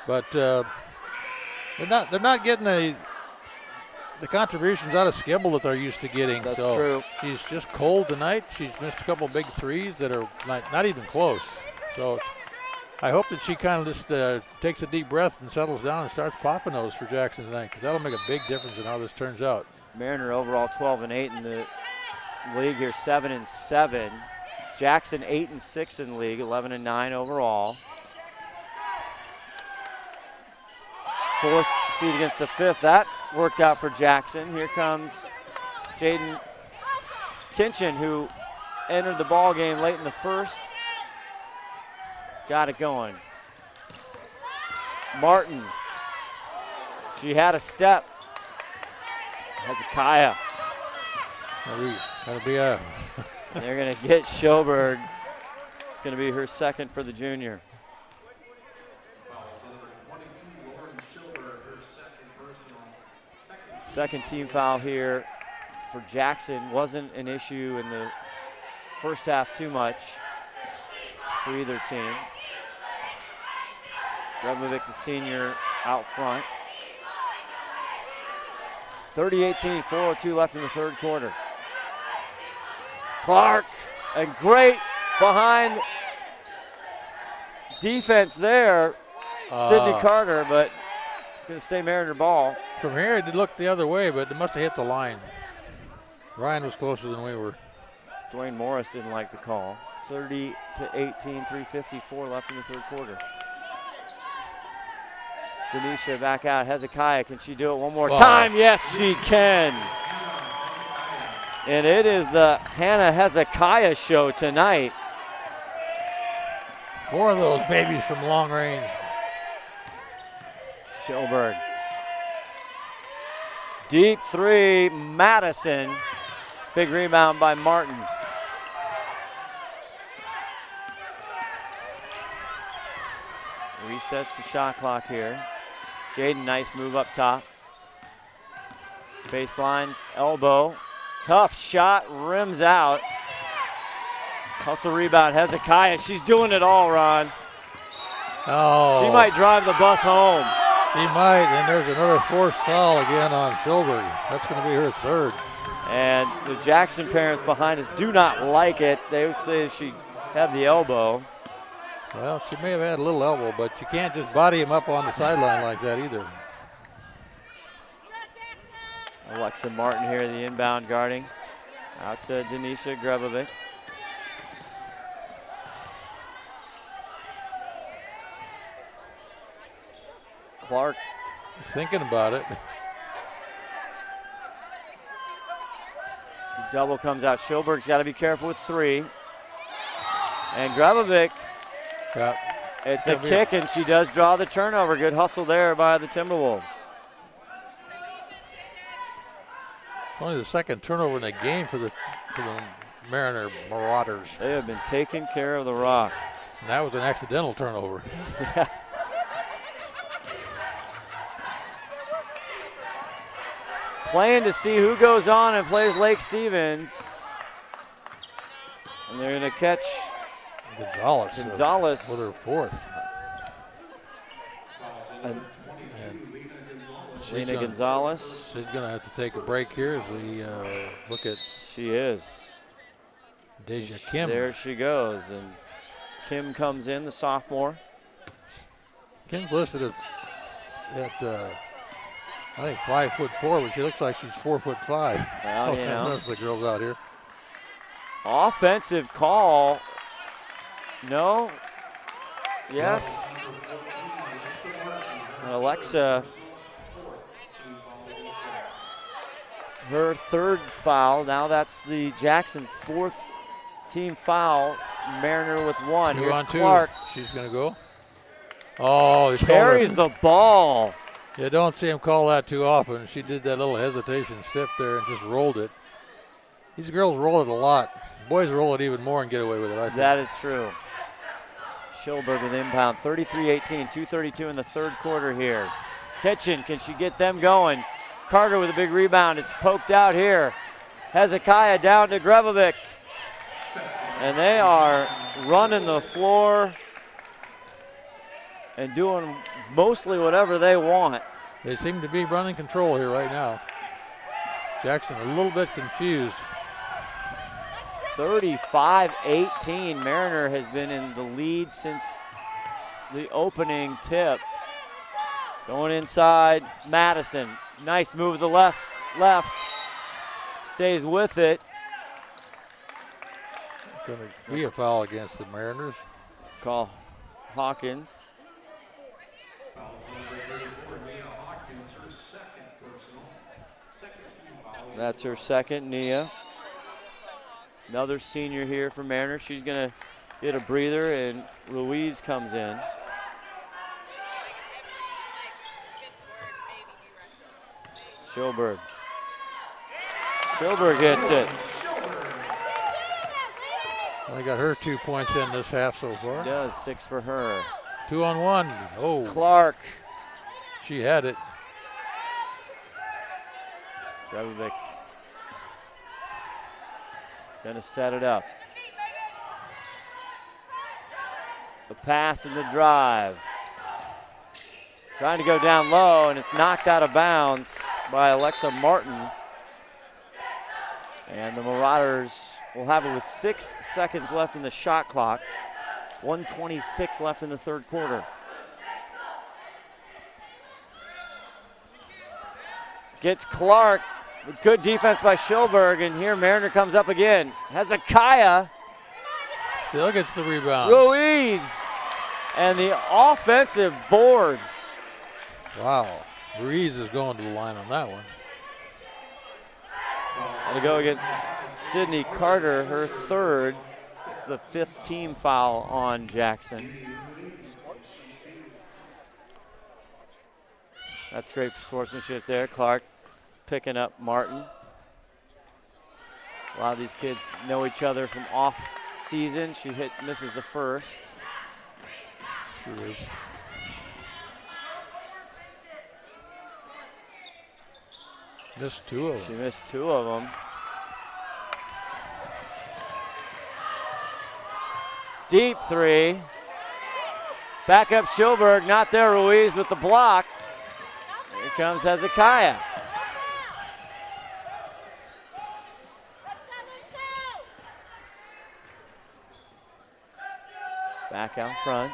[SPEAKER 3] But they're not getting the contributions out of Skibble that they're used to getting.
[SPEAKER 2] That's
[SPEAKER 3] so
[SPEAKER 2] true.
[SPEAKER 3] She's just cold tonight. She's missed a couple big threes that are not even close. So I hope that she kind of just takes a deep breath and settles down and starts popping those for Jackson tonight, because that'll make a big difference in how this turns out.
[SPEAKER 2] Mariner overall 12-8 in the league here, 7-7. Jackson 8-6 in the league, 11-9 overall. Fourth seed against the fifth. That worked out for Jackson. Here comes Jaden Kinchin, who entered the ball game late in the first. Got it going. Martin. She had a step. Hezekiah.
[SPEAKER 3] That'll be a.
[SPEAKER 2] They're going to get Schoberg. It's going to be her second for the junior. Second team foul here for Jackson. Wasn't an issue in the first half too much for either team. Grebovic, the senior, out front. 30-18, 4:02 left in the third quarter. Clark, and great behind defense there. Sydney Carter, but it's going to stay Mariner ball.
[SPEAKER 3] From here, it did look the other way, but it must have hit the line. Ryan was closer than we were.
[SPEAKER 2] Dwayne Morris didn't like the call. 30-18, 3:54 left in the third quarter. Denisha back out. Hezekiah, can she do it one more time? Yes, she can. And it is the Hannah Hezekiah show tonight.
[SPEAKER 3] 4 of those babies from long range.
[SPEAKER 2] Schoberg. Deep three, Madison. Big rebound by Martin. Resets the shot clock here. Jaden, nice move up top. Baseline, elbow. Tough shot, rims out. Hustle rebound, Hezekiah. She's doing it all, Ron.
[SPEAKER 3] Oh.
[SPEAKER 2] She might drive the bus home.
[SPEAKER 3] She might, and there's another forced foul again on Schoberg. That's going to be her third.
[SPEAKER 2] And the Jackson parents behind us do not like it. They would say she had the elbow.
[SPEAKER 3] Well, she may have had a little elbow, but you can't just body him up on the sideline like that either.
[SPEAKER 2] Alexa Martin here, the inbound guarding. Out to Denisha Grebovic. Clark.
[SPEAKER 3] Thinking about it.
[SPEAKER 2] The double comes out. Schoberg's got to be careful with three. And Grebovic.
[SPEAKER 3] Yeah.
[SPEAKER 2] It's a kick, and she does draw the turnover. Good hustle there by the Timberwolves.
[SPEAKER 3] Only the second turnover in the game for the Mariner Marauders.
[SPEAKER 2] They have been taking care of the rock.
[SPEAKER 3] And that was an accidental turnover.
[SPEAKER 2] Yeah. Playing to see who goes on and plays Lake Stevens. And they're going to catch Gonzalez
[SPEAKER 3] with her fourth.
[SPEAKER 2] And Lena Gonzalez.
[SPEAKER 3] She's going to have to take a break here as we look at.
[SPEAKER 2] She is.
[SPEAKER 3] Deja Kim.
[SPEAKER 2] There she goes. And Kim comes in, the sophomore.
[SPEAKER 3] Kim's listed at I think 5'4", but she looks like she's 4'5".
[SPEAKER 2] Well, you know.
[SPEAKER 3] Most of the girls out here.
[SPEAKER 2] Offensive call. No. Yes. Alexa. Her third foul. Now that's the Jackson's fourth team foul. Mariner with one.
[SPEAKER 3] 2
[SPEAKER 2] Here's
[SPEAKER 3] on 2.
[SPEAKER 2] Clark.
[SPEAKER 3] She's going to go. Oh, he's
[SPEAKER 2] carries the ball.
[SPEAKER 3] You don't see him call that too often. She did that little hesitation step there and just rolled it. These girls roll it a lot. Boys roll it even more and get away with it, I think.
[SPEAKER 2] That is true. Schilberg with inbound, 33-18, 2:32 in the third quarter here. Kitchen, can she get them going? Carter with a big rebound. It's poked out here. Hezekiah down to Grebovic. And they are running the floor and doing mostly whatever they want.
[SPEAKER 3] They seem to be running control here right now. Jackson a little bit confused.
[SPEAKER 2] 35-18. Mariner has been in the lead since the opening tip. Going inside, Madison. Nice move to the left. Stays with it.
[SPEAKER 3] Going to be a foul against the Mariners.
[SPEAKER 2] Call Hawkins. That's her second, Nia. Another senior here for Mariner. She's going to get a breather, and Ruiz comes in. Schilberg. Schilberg hits it.
[SPEAKER 3] Only got her 2 points in this half so far.
[SPEAKER 2] She does, 6 for her.
[SPEAKER 3] 2-on-1. Oh.
[SPEAKER 2] Clark.
[SPEAKER 3] She had it.
[SPEAKER 2] Grebovic. Gonna set it up. The pass and the drive. Trying to go down low, and it's knocked out of bounds by Alexa Martin. And the Marauders will have it with 6 seconds left in the shot clock. 1:26 left in the third quarter. Gets Clark. Good defense by Schilberg, and here Mariner comes up again. Hezekiah.
[SPEAKER 3] Still gets the rebound.
[SPEAKER 2] Ruiz. And the offensive boards.
[SPEAKER 3] Wow. Ruiz is going to the line on that one.
[SPEAKER 2] To go against Sydney Carter, her third. It's the 5th team foul on Jackson. That's great sportsmanship there. Clark picking up Martin. A lot of these kids know each other from off season. She misses the first.
[SPEAKER 3] Sure is. Missed 2 of them.
[SPEAKER 2] She missed 2 of them. Deep 3. Back up Schilberg, not there. Ruiz with the block. Here comes Hezekiah. Back out front.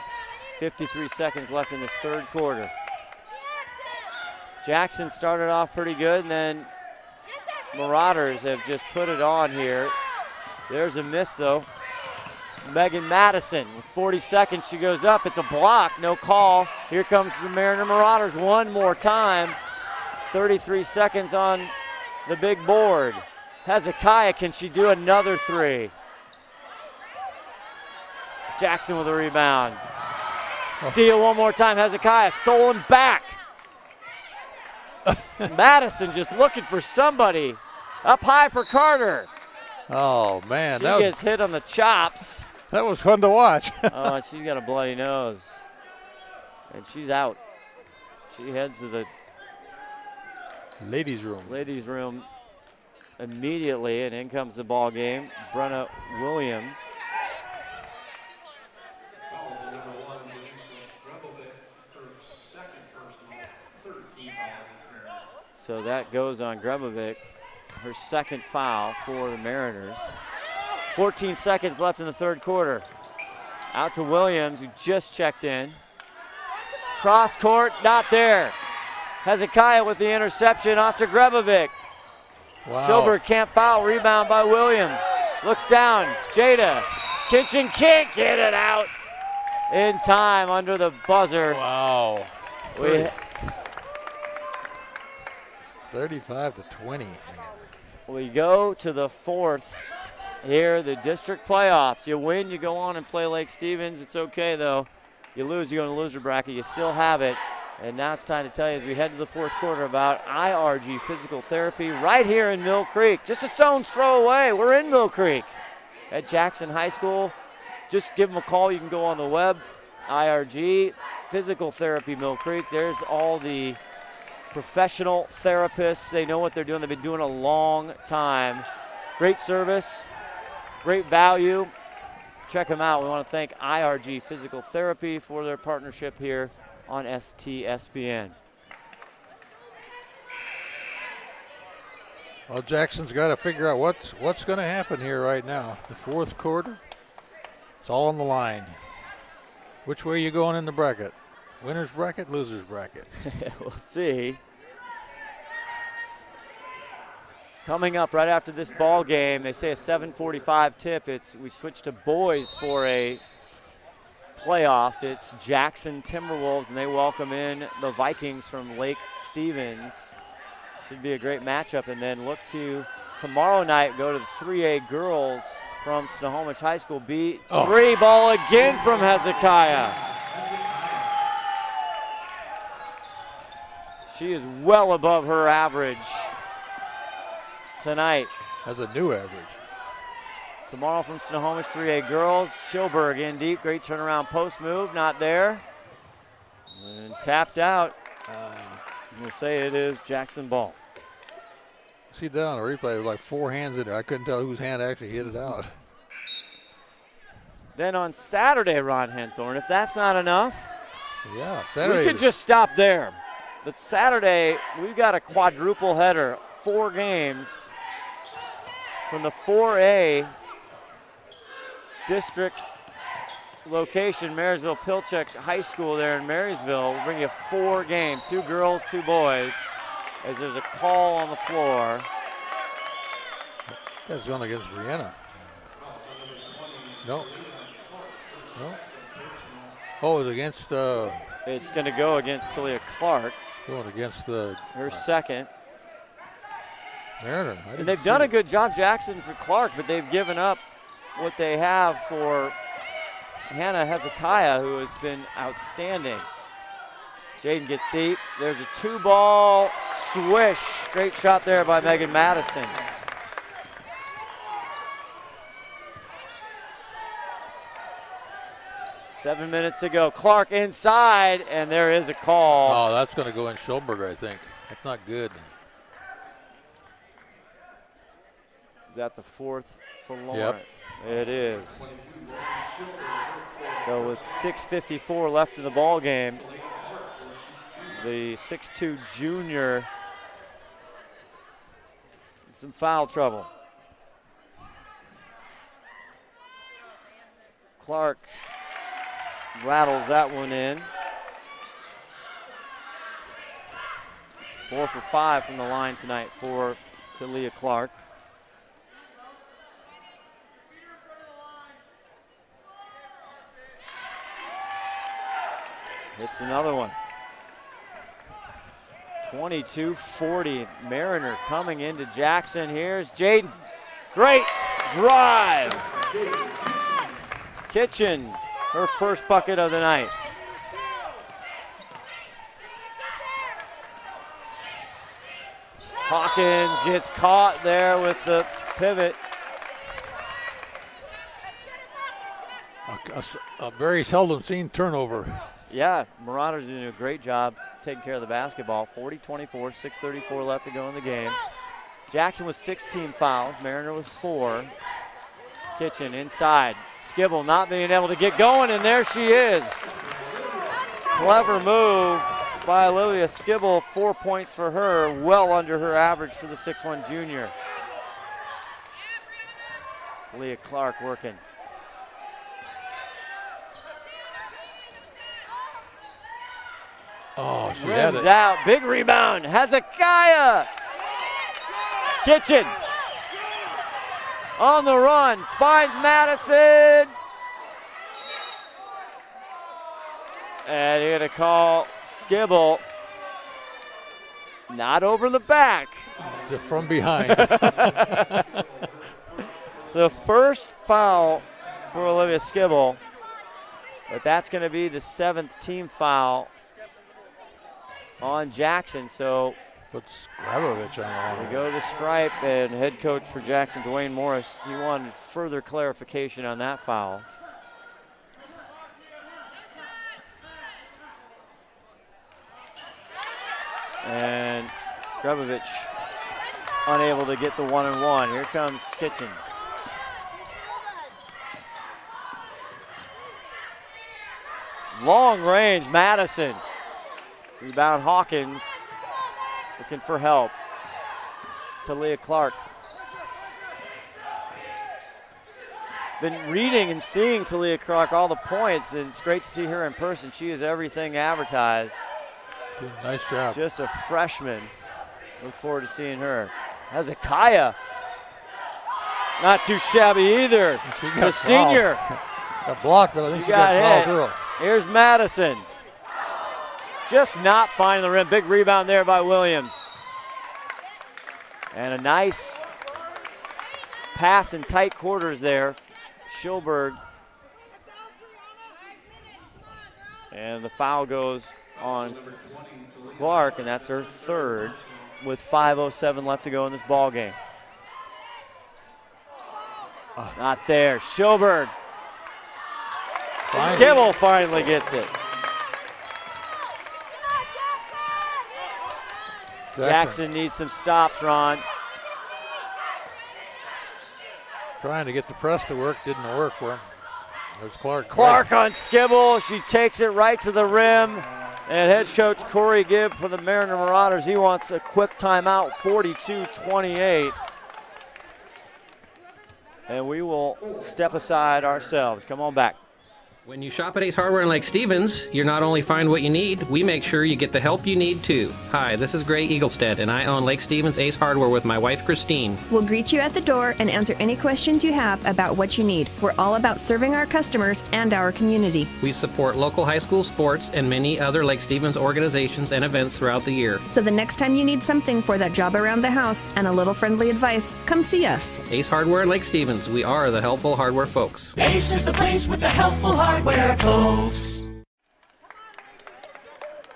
[SPEAKER 2] 53 seconds left in this third quarter. Jackson started off pretty good, and then Marauders have just put it on here. There's a miss, though. Megan Madison with 40 seconds. She goes up. It's a block. No call. Here comes the Mariner Marauders one more time. 33 seconds on the big board. Hezekiah, can she do another 3? Jackson with a rebound. Steal one more time. Hezekiah stolen back. Madison just looking for somebody. Up high for Carter.
[SPEAKER 3] Oh, man.
[SPEAKER 2] She gets hit on the chops.
[SPEAKER 3] That was fun to watch.
[SPEAKER 2] Oh, she's got a bloody nose. And she's out. She heads to the
[SPEAKER 3] ladies' room
[SPEAKER 2] immediately, and in comes the ball game. Brenna Williams. So that goes on Grebovic, her second foul for the Mariners. 14 seconds left in the third quarter. Out to Williams, who just checked in. Cross court, not there. Hezekiah with the interception off to Grebovic.
[SPEAKER 3] Wow.
[SPEAKER 2] Schilberg can't foul, rebound by Williams. Looks down, Jada. Kitchen can't get it out in time under the buzzer.
[SPEAKER 3] Wow. 35-20.
[SPEAKER 2] We go to the fourth here, the district playoffs. You win, you go on and play Lake Stevens. It's okay, though. You lose, you go in the loser bracket. You still have it. And now it's time to tell you as we head to the fourth quarter about IRG Physical Therapy right here in Mill Creek. Just a stone's throw away. We're in Mill Creek at Jackson High School. Just give them a call. You can go on the web. IRG Physical Therapy Mill Creek. There's all the professional therapists. They know what they're doing. They've been doing it a long time. Great service, great value. Check them out. We want to thank IRG Physical Therapy for their partnership here on STSPN.
[SPEAKER 3] Well, Jackson's got to figure out what's going to happen here right now. The fourth quarter, it's all on the line. Which way are you going in the bracket? Winner's bracket, loser's bracket?
[SPEAKER 2] We'll see. Coming up right after this ball game, they say a 7:45 tip. We switched to boys for a playoffs. It's Jackson Timberwolves, and they welcome in the Vikings from Lake Stevens. Should be a great matchup. And then look to tomorrow night, go to the 3A girls from Snohomish High School. Three ball again from Hezekiah. She is well above her average tonight.
[SPEAKER 3] That's a new average.
[SPEAKER 2] Tomorrow from Snohomish 3A girls, Schilberg in deep, great turnaround post move, not there. And tapped out. We'll say it is Jackson ball.
[SPEAKER 3] See that on the replay, there was like 4 hands in there. I couldn't tell whose hand actually hit it out.
[SPEAKER 2] Then on Saturday, Ron Henthorne, if that's not enough,
[SPEAKER 3] yeah, Saturday.
[SPEAKER 2] We could just stop there. But Saturday, we've got a quadruple header, 4 games from the 4A district location, Marysville-Pilchuck High School there in Marysville. We'll bring you 4 games, 2 girls, 2 boys, as there's a call on the floor.
[SPEAKER 3] That's going against Brianna. No. Oh, it's against...
[SPEAKER 2] it's going to go against Talia Clark.
[SPEAKER 3] Going against
[SPEAKER 2] her second.
[SPEAKER 3] Mariner.
[SPEAKER 2] And they've done a good job, Jackson, for Clark, but they've given up what they have for Hannah Hezekiah, who has been outstanding. Jaden gets deep. There's a 2-ball swish. Great shot there by Megan Madison. Seven minutes to go. Clark inside, and there is a call.
[SPEAKER 3] Oh, that's going to go in Schulberg, I think. That's not good.
[SPEAKER 2] Is that the 4th for Lawrence?
[SPEAKER 3] Yep.
[SPEAKER 2] It is. So with 6:54 left in the ball game, the 6'2" junior in some foul trouble. Clark rattles that one in. 4 for 5 from the line tonight for Talia Clark. Hits another one. 22-40. Mariner coming into Jackson. Here's Jaden. Great drive. Kitchen, her first bucket of the night. Hawkins gets caught there with the pivot.
[SPEAKER 3] A very seldom seen turnover.
[SPEAKER 2] Yeah, Marauders doing a great job taking care of the basketball. 40-24, 6:34 left to go in the game. Jackson with 16 fouls, Mariner with 4. Kitchen inside. Skibble not being able to get going, and there she is. Clever move by Olivia Skibble. 4 points for her, well under her average for the 6'1" junior. Talia Clark working.
[SPEAKER 3] Oh, she had
[SPEAKER 2] Rims
[SPEAKER 3] it.
[SPEAKER 2] out, big rebound, Hezekiah. Kitchen on the run, finds Madison. And you're gonna call Skibble. Not over the back.
[SPEAKER 3] Just from behind.
[SPEAKER 2] The first foul for Olivia Skibble. But that's going to be the 7th team foul on Jackson. So
[SPEAKER 3] puts Gravovich on the line.
[SPEAKER 2] we go to the stripe, and head coach for Jackson, Dwayne Morris, he wanted further clarification on that foul. And Gravovich unable to get the 1-and-1. Here comes Kitchen. Long range, Madison. Rebound, Hawkins. Looking for help. Talia Clark. Been reading and seeing Talia Clark all the points, and it's great to see her in person. She is everything advertised.
[SPEAKER 3] Nice job.
[SPEAKER 2] Just a freshman. Look forward to seeing her. Hezekiah. Not too shabby either. The senior.
[SPEAKER 3] Got blocked, but I think she got fouled too.
[SPEAKER 2] Here's Madison. Just not finding the rim. Big rebound there by Williams. And a nice pass in tight quarters there. Schilberg. And the foul goes on Clark, and that's her 3rd with 5:07 left to go in this ball game. Not there. Schilberg. Skibble finally gets it. Jackson needs some stops, Ron.
[SPEAKER 3] Trying to get the press to work, didn't work for him. There's Clark.
[SPEAKER 2] Clark on Skibble. She takes it right to the rim. And head coach Corey Gibb for the Mariner Marauders, he wants a quick timeout, 42-28. And we will step aside ourselves. Come on back.
[SPEAKER 4] When you shop at Ace Hardware in Lake Stevens, you not only find what you need, we make sure you get the help you need too. Hi, this is Gray Eaglestead, and I own Lake Stevens Ace Hardware with my wife Christine.
[SPEAKER 5] We'll greet you at the door and answer any questions you have about what you need. We're all about serving our customers and our community.
[SPEAKER 4] We support local high school sports and many other Lake Stevens organizations and events throughout the year.
[SPEAKER 5] So the next time you need something for that job around the house and a little friendly advice, come see us.
[SPEAKER 4] Ace Hardware in Lake Stevens, we are the helpful hardware folks.
[SPEAKER 6] Ace is the place with the helpful hardware folks.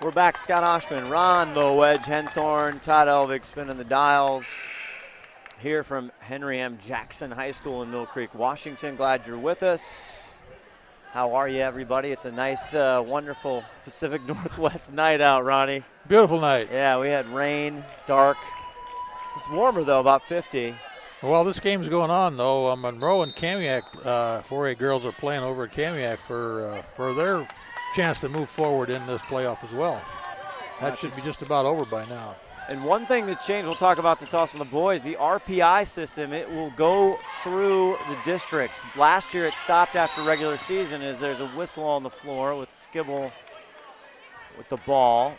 [SPEAKER 2] We're back. Scott Oshman, Ron the Wedge Henthorn, Todd Elvig spinning the dials. Here from Henry M. Jackson High School in Mill Creek, Washington. Glad you're with us. How are you, everybody? It's a nice, wonderful Pacific Northwest night out, Ronnie.
[SPEAKER 3] Beautiful night.
[SPEAKER 2] Yeah, we had rain, dark. It's warmer, though, about 50.
[SPEAKER 3] Well, this game's going on, though. Monroe and Kamiak, 4A girls are playing over at Kamiak for their chance to move forward in this playoff as well. That should be just about over by now.
[SPEAKER 2] And one thing that's changed, we'll talk about this also in the boys, the RPI system, it will go through the districts. Last year it stopped after regular season as there's a whistle on the floor with Skibble with the ball.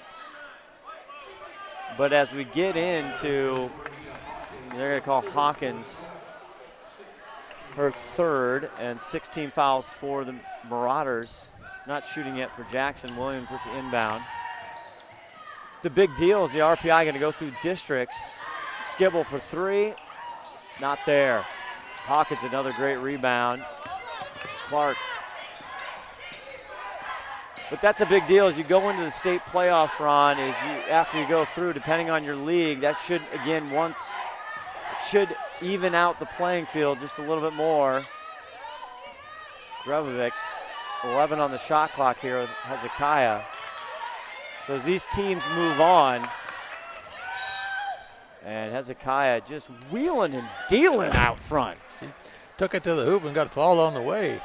[SPEAKER 2] But as we get into, they're going to call Hawkins her 3rd, and 16 fouls for the Marauders. Not shooting yet for Jackson. Williams at the inbound. It's a big deal. Is the RPI going to go through districts? Skibble for 3. Not there. Hawkins, another great rebound. Clark. But that's a big deal as you go into the state playoffs, Ron, is after you go through, depending on your league, that should, again, should even out the playing field just a little bit more. Grevovic, 11 on the shot clock here with Hezekiah. So as these teams move on, and Hezekiah just wheeling and dealing out front.
[SPEAKER 3] She took it to the hoop and got fouled on the way.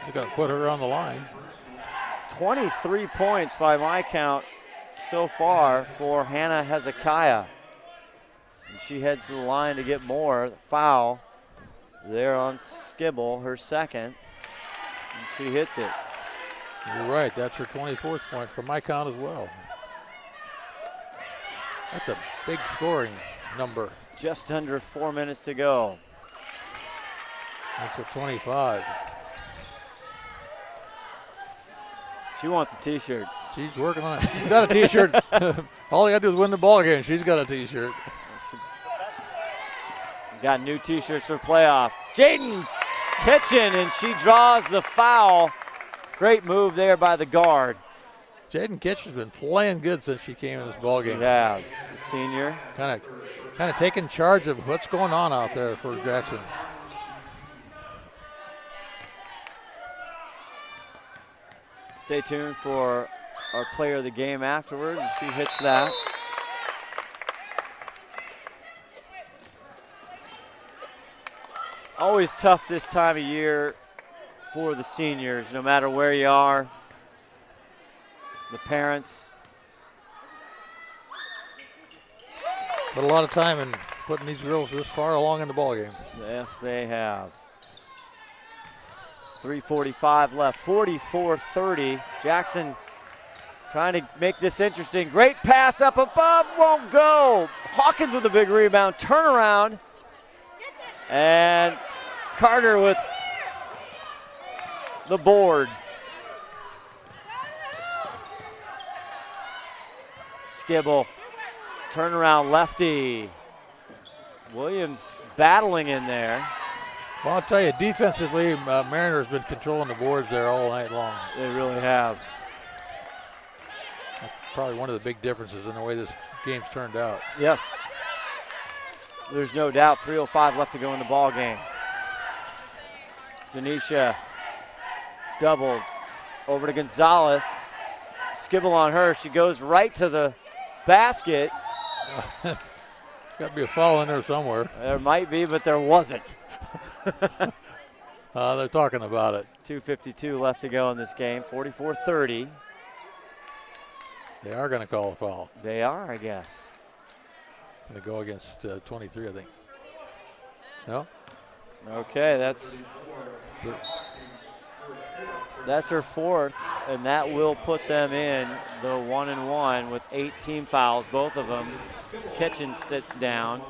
[SPEAKER 3] You got to put her on the line.
[SPEAKER 2] 23 points by my count so far for Hannah Hezekiah. And she heads to the line to get more. The foul there on Skibble, her 2nd. And she hits it.
[SPEAKER 3] You're right, that's her 24th point from my count as well. That's a big scoring number.
[SPEAKER 2] Just under 4 minutes to go.
[SPEAKER 3] That's a 25.
[SPEAKER 2] She wants a t-shirt.
[SPEAKER 3] She's working on it. She's got a t-shirt. All you got to do is win the ball game. She's got a t-shirt.
[SPEAKER 2] Got new t-shirts for playoff. Jaden Kitchen, and she draws the foul. Great move there by the guard.
[SPEAKER 3] Jaden Kitchen's been playing good since she came in this ballgame.
[SPEAKER 2] Yeah, the senior.
[SPEAKER 3] Kind of taking charge of what's going on out there for Jackson.
[SPEAKER 2] Stay tuned for our player of the game afterwards. She hits that. Always tough this time of year for the seniors, no matter where you are. The parents.
[SPEAKER 3] Put a lot of time in putting these girls this far along in the ballgame.
[SPEAKER 2] Yes, they have. 3:45 left, 44-30. Jackson trying to make this interesting. Great pass up above, won't go. Hawkins with a big rebound, turnaround. And Carter with the board. Skibble, turnaround lefty. Williams battling in there.
[SPEAKER 3] Well, I'll tell you, defensively, Mariner's been controlling the boards there all night long.
[SPEAKER 2] They really have.
[SPEAKER 3] That's probably one of the big differences in the way this game's turned out.
[SPEAKER 2] Yes. There's no doubt. 3:05 left to go in the ball game. Denisha doubled over to Gonzalez. Skibble on her. She goes right to the basket.
[SPEAKER 3] Got to be a foul in there somewhere.
[SPEAKER 2] There might be, but there wasn't.
[SPEAKER 3] They're talking about it.
[SPEAKER 2] 2:52 left to go in this game. 44-30.
[SPEAKER 3] They are going to call a foul.
[SPEAKER 2] They are, I guess.
[SPEAKER 3] Going to go against 23, I think. No?
[SPEAKER 2] Okay, that's her fourth, and that will put them in the 1-and-1 with 8 team fouls, both of them. Kitchen sits down.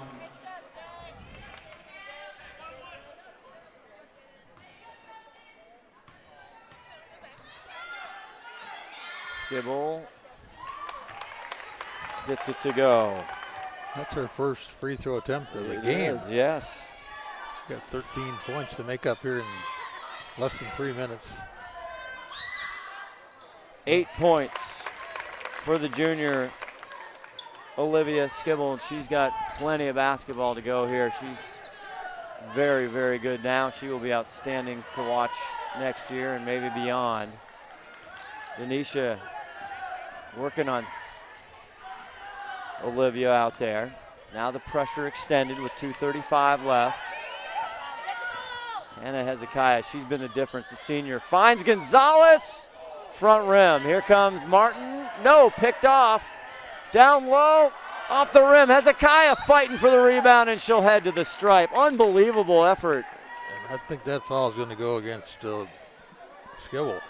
[SPEAKER 2] Skibble gets it to go.
[SPEAKER 3] That's her first free throw attempt of the
[SPEAKER 2] It
[SPEAKER 3] game.
[SPEAKER 2] is, yes.
[SPEAKER 3] Got 13 points to make up here in less than 3 minutes.
[SPEAKER 2] 8 points for the junior Olivia Skibble, and she's got plenty of basketball to go here. She's very, very good now. She will be outstanding to watch next year and maybe beyond. Denisha working on Olivia out there. Now the pressure extended with 2:35 left. Anna Hezekiah, she's been the difference. The senior finds Gonzalez. Front rim. Here comes Martin. No, picked off. Down low, off the rim. Hezekiah fighting for the rebound, and she'll head to the stripe. Unbelievable effort.
[SPEAKER 3] And I think that foul is going to go against Skibble.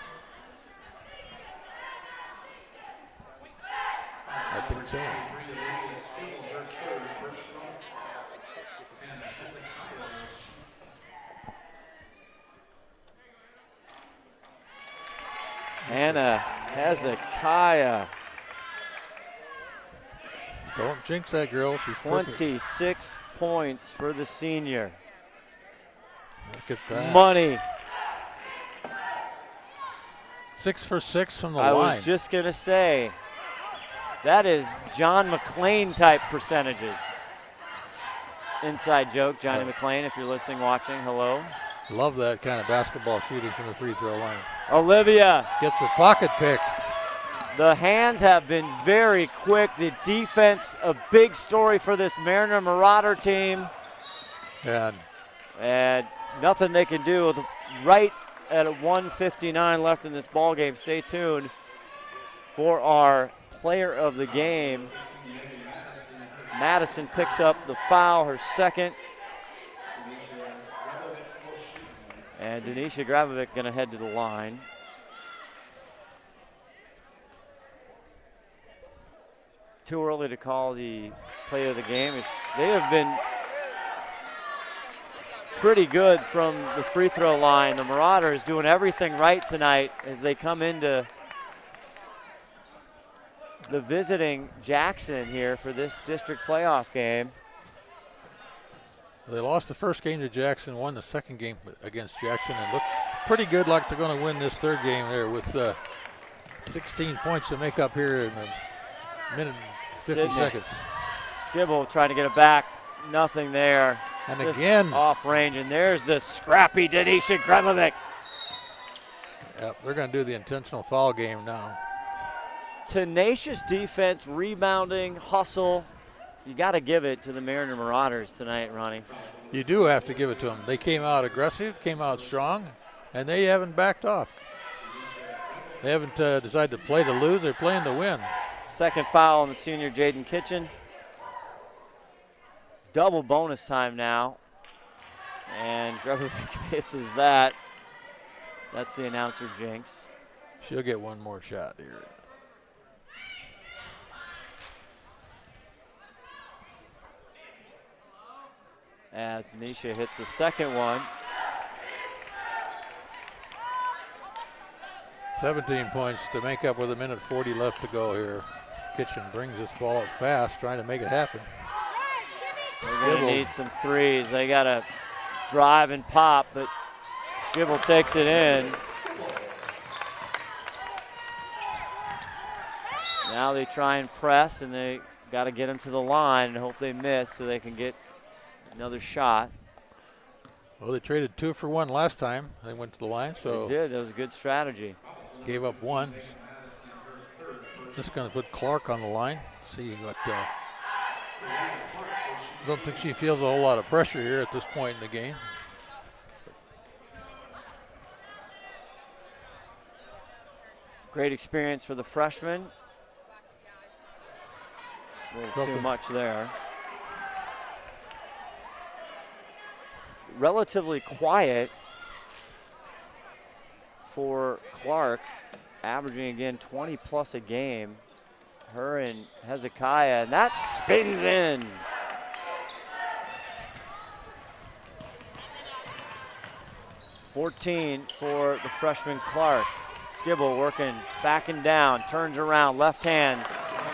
[SPEAKER 3] I think so.
[SPEAKER 2] Anna Hezekiah.
[SPEAKER 3] Don't jinx that girl. She's
[SPEAKER 2] 26 points for the senior.
[SPEAKER 3] Look at that.
[SPEAKER 2] Money.
[SPEAKER 3] 6 for 6 from the line.
[SPEAKER 2] I was just going to say, that is John McClain type percentages. Inside joke, Johnny McClain, if you're listening, watching, hello.
[SPEAKER 3] Love that kind of basketball shooting from the free throw line.
[SPEAKER 2] Olivia
[SPEAKER 3] gets her pocket picked.
[SPEAKER 2] The hands have been very quick. The defense, a big story for this Mariner Marauder team. And nothing they can do. Right at 1:59 left in this ball game. Stay tuned for our player of the game. Madison picks up the foul, her second. And Denisha Grabovic going to head to the line. Too early to call the play of the game. They have been pretty good from the free throw line. The Marauders doing everything right tonight as they come into the visiting Jackson here for this district playoff game.
[SPEAKER 3] They lost the first game to Jackson, won the second game against Jackson, and looked pretty good like they're going to win this third game there with 16 points to make up here in a minute and 50 seconds.
[SPEAKER 2] Skibble trying to get it back. Nothing there.
[SPEAKER 3] And
[SPEAKER 2] just
[SPEAKER 3] again.
[SPEAKER 2] Off range, and there's the scrappy Denisha Grebovic.
[SPEAKER 3] Yep, they're going to do the intentional foul game now.
[SPEAKER 2] Tenacious defense, rebounding, hustle. You got to give it to the Mariner Marauders tonight, Ronnie.
[SPEAKER 3] You do have to give it to them. They came out aggressive, came out strong, and they haven't backed off. They haven't decided to play to lose. They're playing to win.
[SPEAKER 2] Second foul on the senior Jaden Kitchen. Double bonus time now. And Grebovic misses that. That's the announcer jinx.
[SPEAKER 3] She'll get one more shot here.
[SPEAKER 2] As Denisha hits the second one.
[SPEAKER 3] 17 points to make up with a minute 40 left to go here. Kitchen brings this ball up fast, trying to make it happen.
[SPEAKER 2] They're going to need some threes. They got to drive and pop, but Skibble takes it in. Now they try and press, and they got to get them to the line and hope they miss so they can get another shot.
[SPEAKER 3] Well, they traded 2 for 1 last time. They went to the line, so
[SPEAKER 2] they did. That was a good strategy.
[SPEAKER 3] Gave up 1. Just going to put Clark on the line. See what. Don't think she feels a whole lot of pressure here at this point in the game.
[SPEAKER 2] Great experience for the freshman. A little too much there. Relatively quiet for Clark, averaging again 20 plus a game. Her and Hezekiah, and that spins in. .14 for the freshman Clark. Skibble working back and down, turns around, left hand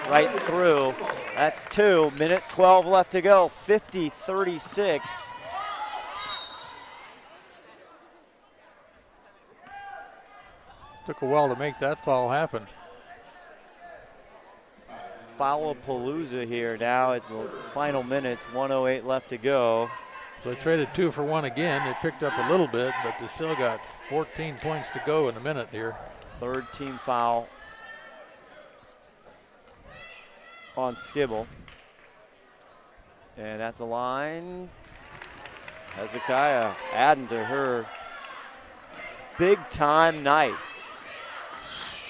[SPEAKER 2] right through. That's 2, minute 12 left to go, 50-36.
[SPEAKER 3] Took a while to make that foul happen.
[SPEAKER 2] Foul-a-palooza here now at the final minutes, 1:08 left to go.
[SPEAKER 3] So they traded 2 for 1 again. They picked up a little bit, but they still got 14 points to go in a minute here.
[SPEAKER 2] Third team foul on Skibble. And at the line, Hezekiah adding to her big time night.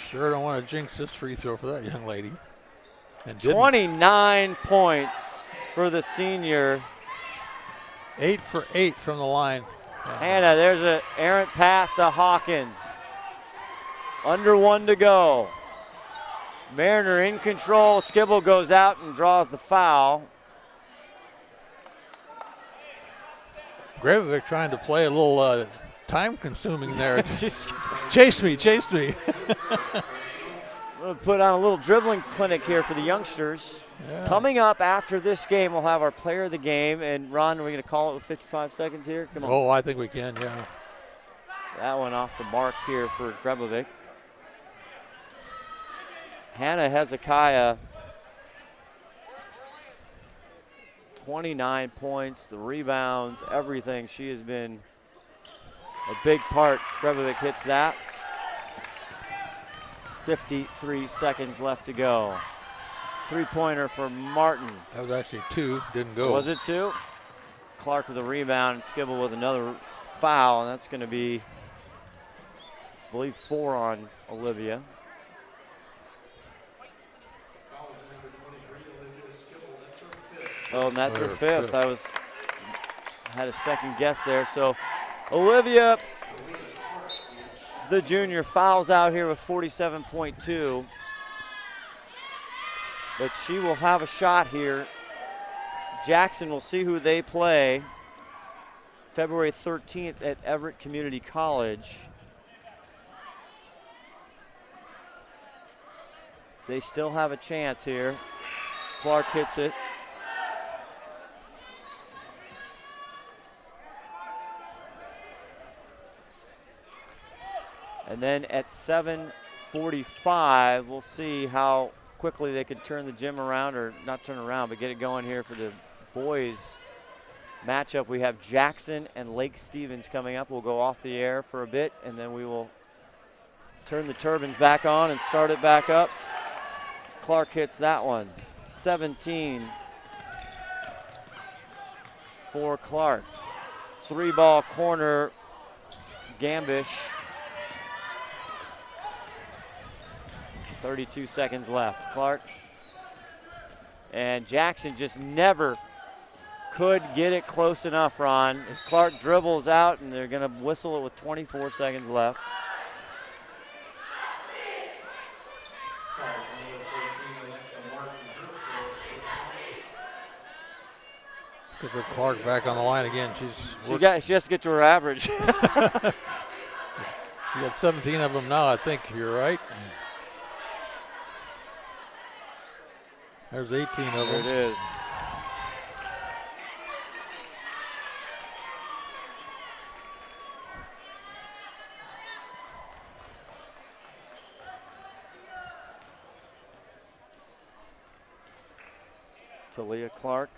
[SPEAKER 3] Sure don't want to jinx this free throw for that young lady. And
[SPEAKER 2] 29 points for the senior.
[SPEAKER 3] 8 for 8 from the line.
[SPEAKER 2] Hannah, there's an errant pass to Hawkins. Under 1 to go. Mariner in control. Skibble goes out and draws the foul.
[SPEAKER 3] Grebovic trying to play a little time consuming there. Chase me, chase me.
[SPEAKER 2] We'll put on a little dribbling clinic here for the youngsters. Yeah. Coming up after this game, we'll have our player of the game. And Ron, are we going to call it with 55 seconds here? Come on.
[SPEAKER 3] Oh, I think we can, yeah.
[SPEAKER 2] That one off the mark here for Grebovic. Hannah Hezekiah, 29 points, the rebounds, everything. She has been a big part. Grebovic hits that. 53 seconds left to go. Three-pointer for Martin.
[SPEAKER 3] That was actually 2, didn't go.
[SPEAKER 2] Was it 2? Clark with a rebound and Skibble with another foul, and that's going to be, I believe, 4 on Olivia. Oh, and that's her fifth. I had a second guess there. So Olivia, the junior, fouls out here with 47.2. But she will have a shot here. Jackson will see who they play February 13th at Everett Community College. They still have a chance here. Clark hits it. And then at 7:45, we'll see how quickly they could turn the gym around, or not turn around, but get it going here for the boys matchup. We have Jackson and Lake Stevens coming up. We'll go off the air for a bit, and then we will turn the turbines back on and start it back up. Clark hits that one. 17 for Clark. 3-ball corner, Gambish. 32 seconds left. Clark and Jackson just never could get it close enough, Ron, as Clark dribbles out, and they're going to whistle it with 24 seconds left.
[SPEAKER 3] Good with Clark back on the line again. She
[SPEAKER 2] has to get to her average.
[SPEAKER 3] She got 17 of them now, I think. You're right. There's 18 of them.
[SPEAKER 2] There it is. Talia Clark.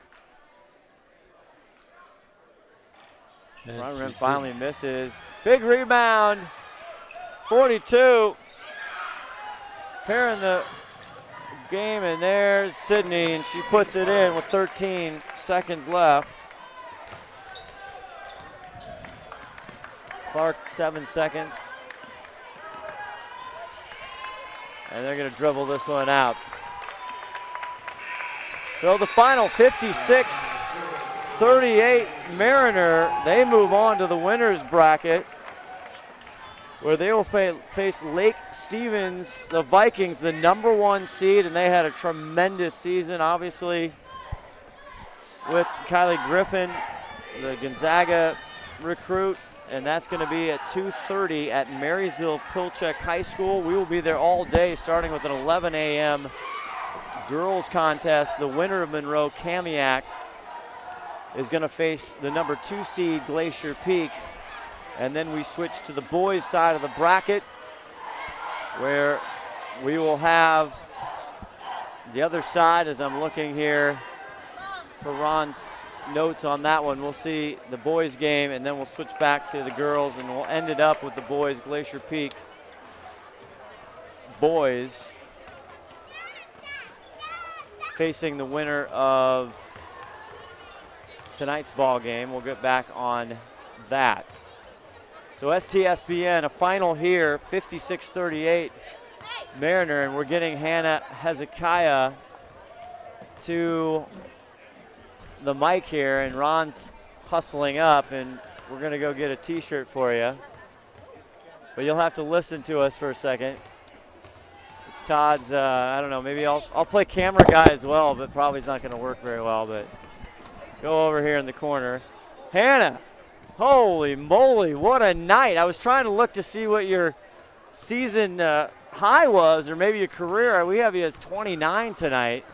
[SPEAKER 2] Front rim finally misses. Big rebound. 42. Pairing the game, and there's Sydney, and she puts it in with 13 seconds left. Clark, 7 seconds. And they're going to dribble this one out. So the final 56-38 Mariner, they move on to the winner's bracket, where they will face Lake Stevens, the Vikings, the #1 seed, and they had a tremendous season, obviously, with Kylie Griffin, the Gonzaga recruit, and that's going to be at 2:30 at Marysville Pilchuck High School. We will be there all day, starting with an 11 a.m. girls contest. The winner of Monroe Kamiak is going to face the #2 seed Glacier Peak. And then we switch to the boys' side of the bracket, where we will have the other side, as I'm looking here for Ron's notes on that one. We'll see the boys' game, and then we'll switch back to the girls, and we'll end it up with the boys, Glacier Peak boys, facing the winner of tonight's ball game. We'll get back on that. So STSPN, a final here, 56-38 Mariner, and we're getting Hannah Hezekiah to the mic here, and Ron's hustling up, and we're going to go get a T-shirt for you. But you'll have to listen to us for a second. It's Todd's, I don't know, maybe I'll play camera guy as well, but probably it's not going to work very well. But go over here in the corner. Hannah. Holy moly, what a night. I was trying to look to see what your season high was, or maybe your career. We have you as 29 tonight.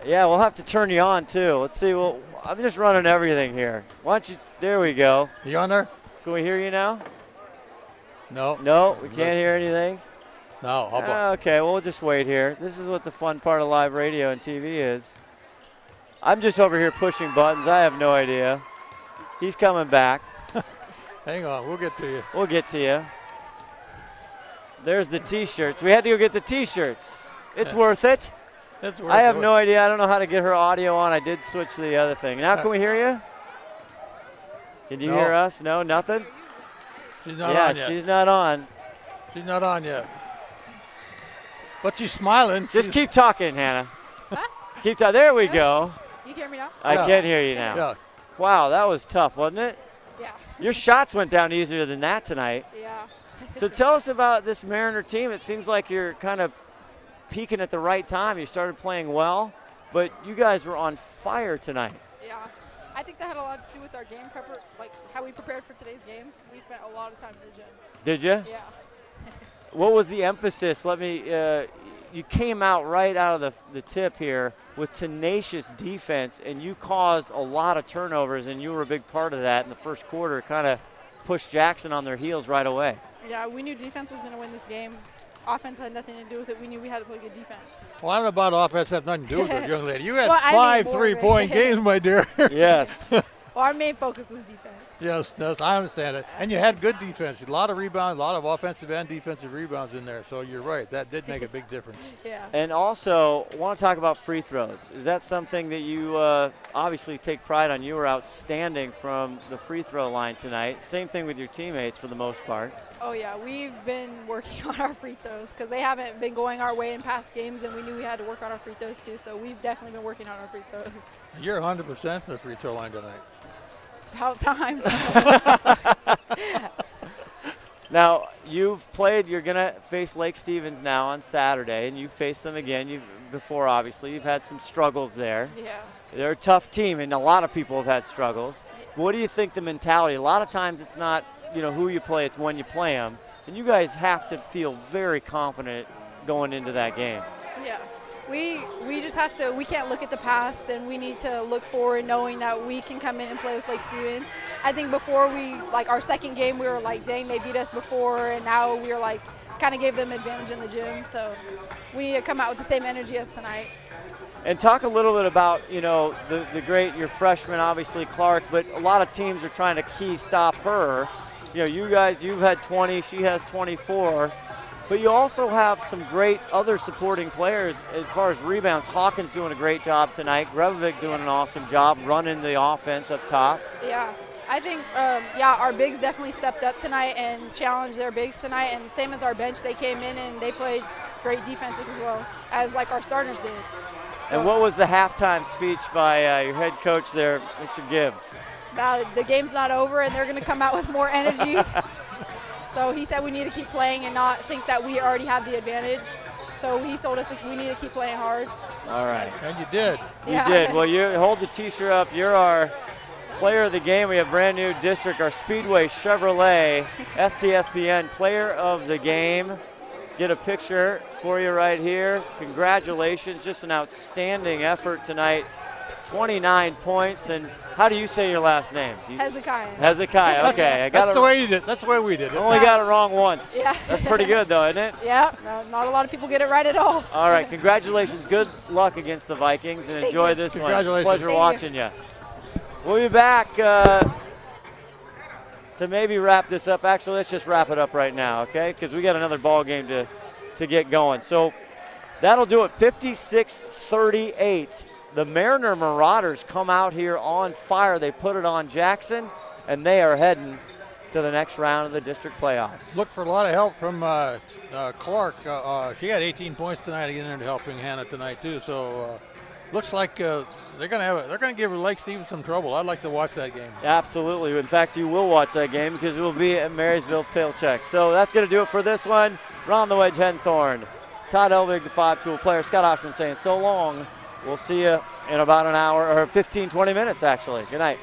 [SPEAKER 2] Yeah, we'll have to turn you on too. Let's see. Well, I'm just running everything here. Why don't you, there we go.
[SPEAKER 3] You on there?
[SPEAKER 2] Can we hear you now?
[SPEAKER 3] No.
[SPEAKER 2] No, we can't hear anything?
[SPEAKER 3] No.
[SPEAKER 2] Okay, well, we'll just wait here. This is what the fun part of live radio and TV is. I'm just over here pushing buttons. I have no idea. He's coming back.
[SPEAKER 3] Hang on, we'll get to you.
[SPEAKER 2] We'll get to you. There's the T-shirts. We had to go get the T-shirts. It's worth it.
[SPEAKER 3] It's worth
[SPEAKER 2] I have
[SPEAKER 3] it.
[SPEAKER 2] no idea. I don't know how to get her audio on. I did switch to the other thing. Now can we hear you? Can you hear us? No, nothing?
[SPEAKER 3] She's not on yet.
[SPEAKER 2] She's not on.
[SPEAKER 3] She's not on yet. But she's smiling.
[SPEAKER 2] Just keep talking, Hannah.
[SPEAKER 12] What?
[SPEAKER 2] Keep talking. There we go.
[SPEAKER 12] You can hear me now?
[SPEAKER 2] I can hear you now.
[SPEAKER 3] Yeah.
[SPEAKER 2] Wow, that was tough, wasn't it?
[SPEAKER 12] Yeah.
[SPEAKER 2] Your shots went down easier than that tonight.
[SPEAKER 12] Yeah.
[SPEAKER 2] So tell us about this Mariner team. It seems like you're kind of peaking at the right time. You started playing well, but you guys were on fire tonight.
[SPEAKER 12] Yeah. I think that had a lot to do with our game like how we prepared for today's game. We spent a lot of time in the gym.
[SPEAKER 2] Did you?
[SPEAKER 12] Yeah.
[SPEAKER 2] What was the emphasis? You came out right out of the tip here with tenacious defense, and you caused a lot of turnovers, and you were a big part of that in the first quarter. Kind of pushed Jackson on their heels right away.
[SPEAKER 12] Yeah, we knew defense was going to win this game. Offense had nothing to do with it. We knew we had to play good defense.
[SPEAKER 3] Well, I don't know about offense. Have nothing to do with it, young lady. You had
[SPEAKER 12] Well,
[SPEAKER 3] 5 3-point games, my dear.
[SPEAKER 2] Yes.
[SPEAKER 12] Well, our main focus was defense.
[SPEAKER 3] Yes, I understand it. And you had good defense. A lot of rebounds, a lot of offensive and defensive rebounds in there. So you're right. That did make a big difference.
[SPEAKER 12] Yeah.
[SPEAKER 2] And also, want to talk about free throws. Is that something that you obviously take pride on? You were outstanding from the free throw line tonight. Same thing with your teammates for the most part.
[SPEAKER 12] Oh, yeah. We've been working on our free throws because they haven't been going our way in past games, and we knew we had to work on our free throws too. So we've definitely been working on our free throws.
[SPEAKER 3] You're 100% for the free throw line tonight.
[SPEAKER 12] It's about time.
[SPEAKER 2] Now, you've played, you're going to face Lake Stevens now on Saturday, and you faced them again before, obviously. You've had some struggles there.
[SPEAKER 12] Yeah.
[SPEAKER 2] They're a tough team, and a lot of people have had struggles. What do you think the mentality? A lot of times it's not, who you play, it's when you play them. And you guys have to feel very confident going into that game.
[SPEAKER 12] Yeah. We just have to, we can't look at the past, and we need to look forward knowing that we can come in and play with Lake Stevens. I think before our second game, we were like, dang, they beat us before, and now we're like, kind of gave them advantage in the gym. So we need to come out with the same energy as tonight.
[SPEAKER 2] And talk a little bit about, the great, your freshman, obviously, Clark, but a lot of teams are trying to key stop her. You guys, you've had 20, she has 24. But you also have some great other supporting players as far as rebounds. Hawkins doing a great job tonight. Grevovic doing an awesome job running the offense up top.
[SPEAKER 12] Yeah, I think, our bigs definitely stepped up tonight and challenged their bigs tonight. And same as our bench, they came in and they played great defense just as well as our starters did. So,
[SPEAKER 2] and what was the halftime speech by your head coach there, Mr. Gibb?
[SPEAKER 12] The game's not over and they're going to come out with more energy. So he said we need to keep playing and not think that we already have the advantage. So he told us we need to keep playing hard.
[SPEAKER 2] All right.
[SPEAKER 3] And you did.
[SPEAKER 2] You did. Well, you hold the T-shirt up. You're our player of the game. We have brand new district, our Speedway Chevrolet STSPN player of the game. Get a picture for you right here. Congratulations. Just an outstanding effort tonight. 29 points. And how do you say your last name?
[SPEAKER 12] Hezekiah.
[SPEAKER 2] Hezekiah, okay.
[SPEAKER 3] That's the way you did. That's the way we did it.
[SPEAKER 2] Only got it wrong once.
[SPEAKER 12] Yeah.
[SPEAKER 2] That's pretty good, though, isn't it?
[SPEAKER 12] Yeah. Not a lot of people get it right at all.
[SPEAKER 2] All right. Congratulations. Good luck against the Vikings, and enjoy this one. It's a pleasure watching you. We'll be back to maybe wrap this up. Actually, let's just wrap it up right now, okay? Because we got another ball game to get going. So that'll do it. 56-38. The Mariner Marauders come out here on fire. They put it on Jackson, and they are heading to the next round of the district playoffs.
[SPEAKER 3] Look for a lot of help from Clark. She had 18 points tonight again, helping Hannah tonight too. So looks like they're going to give Lake Stevens some trouble. I'd like to watch that game.
[SPEAKER 2] Absolutely. In fact, you will watch that game because it will be at Marysville Pilcheck. So that's going to do it for this one. Ron the Wedge Henthorn, Todd Elvig, the 5-tool player, Scott Oshman saying so long. We'll see you in about an hour or 15, 20 minutes, actually. Good night.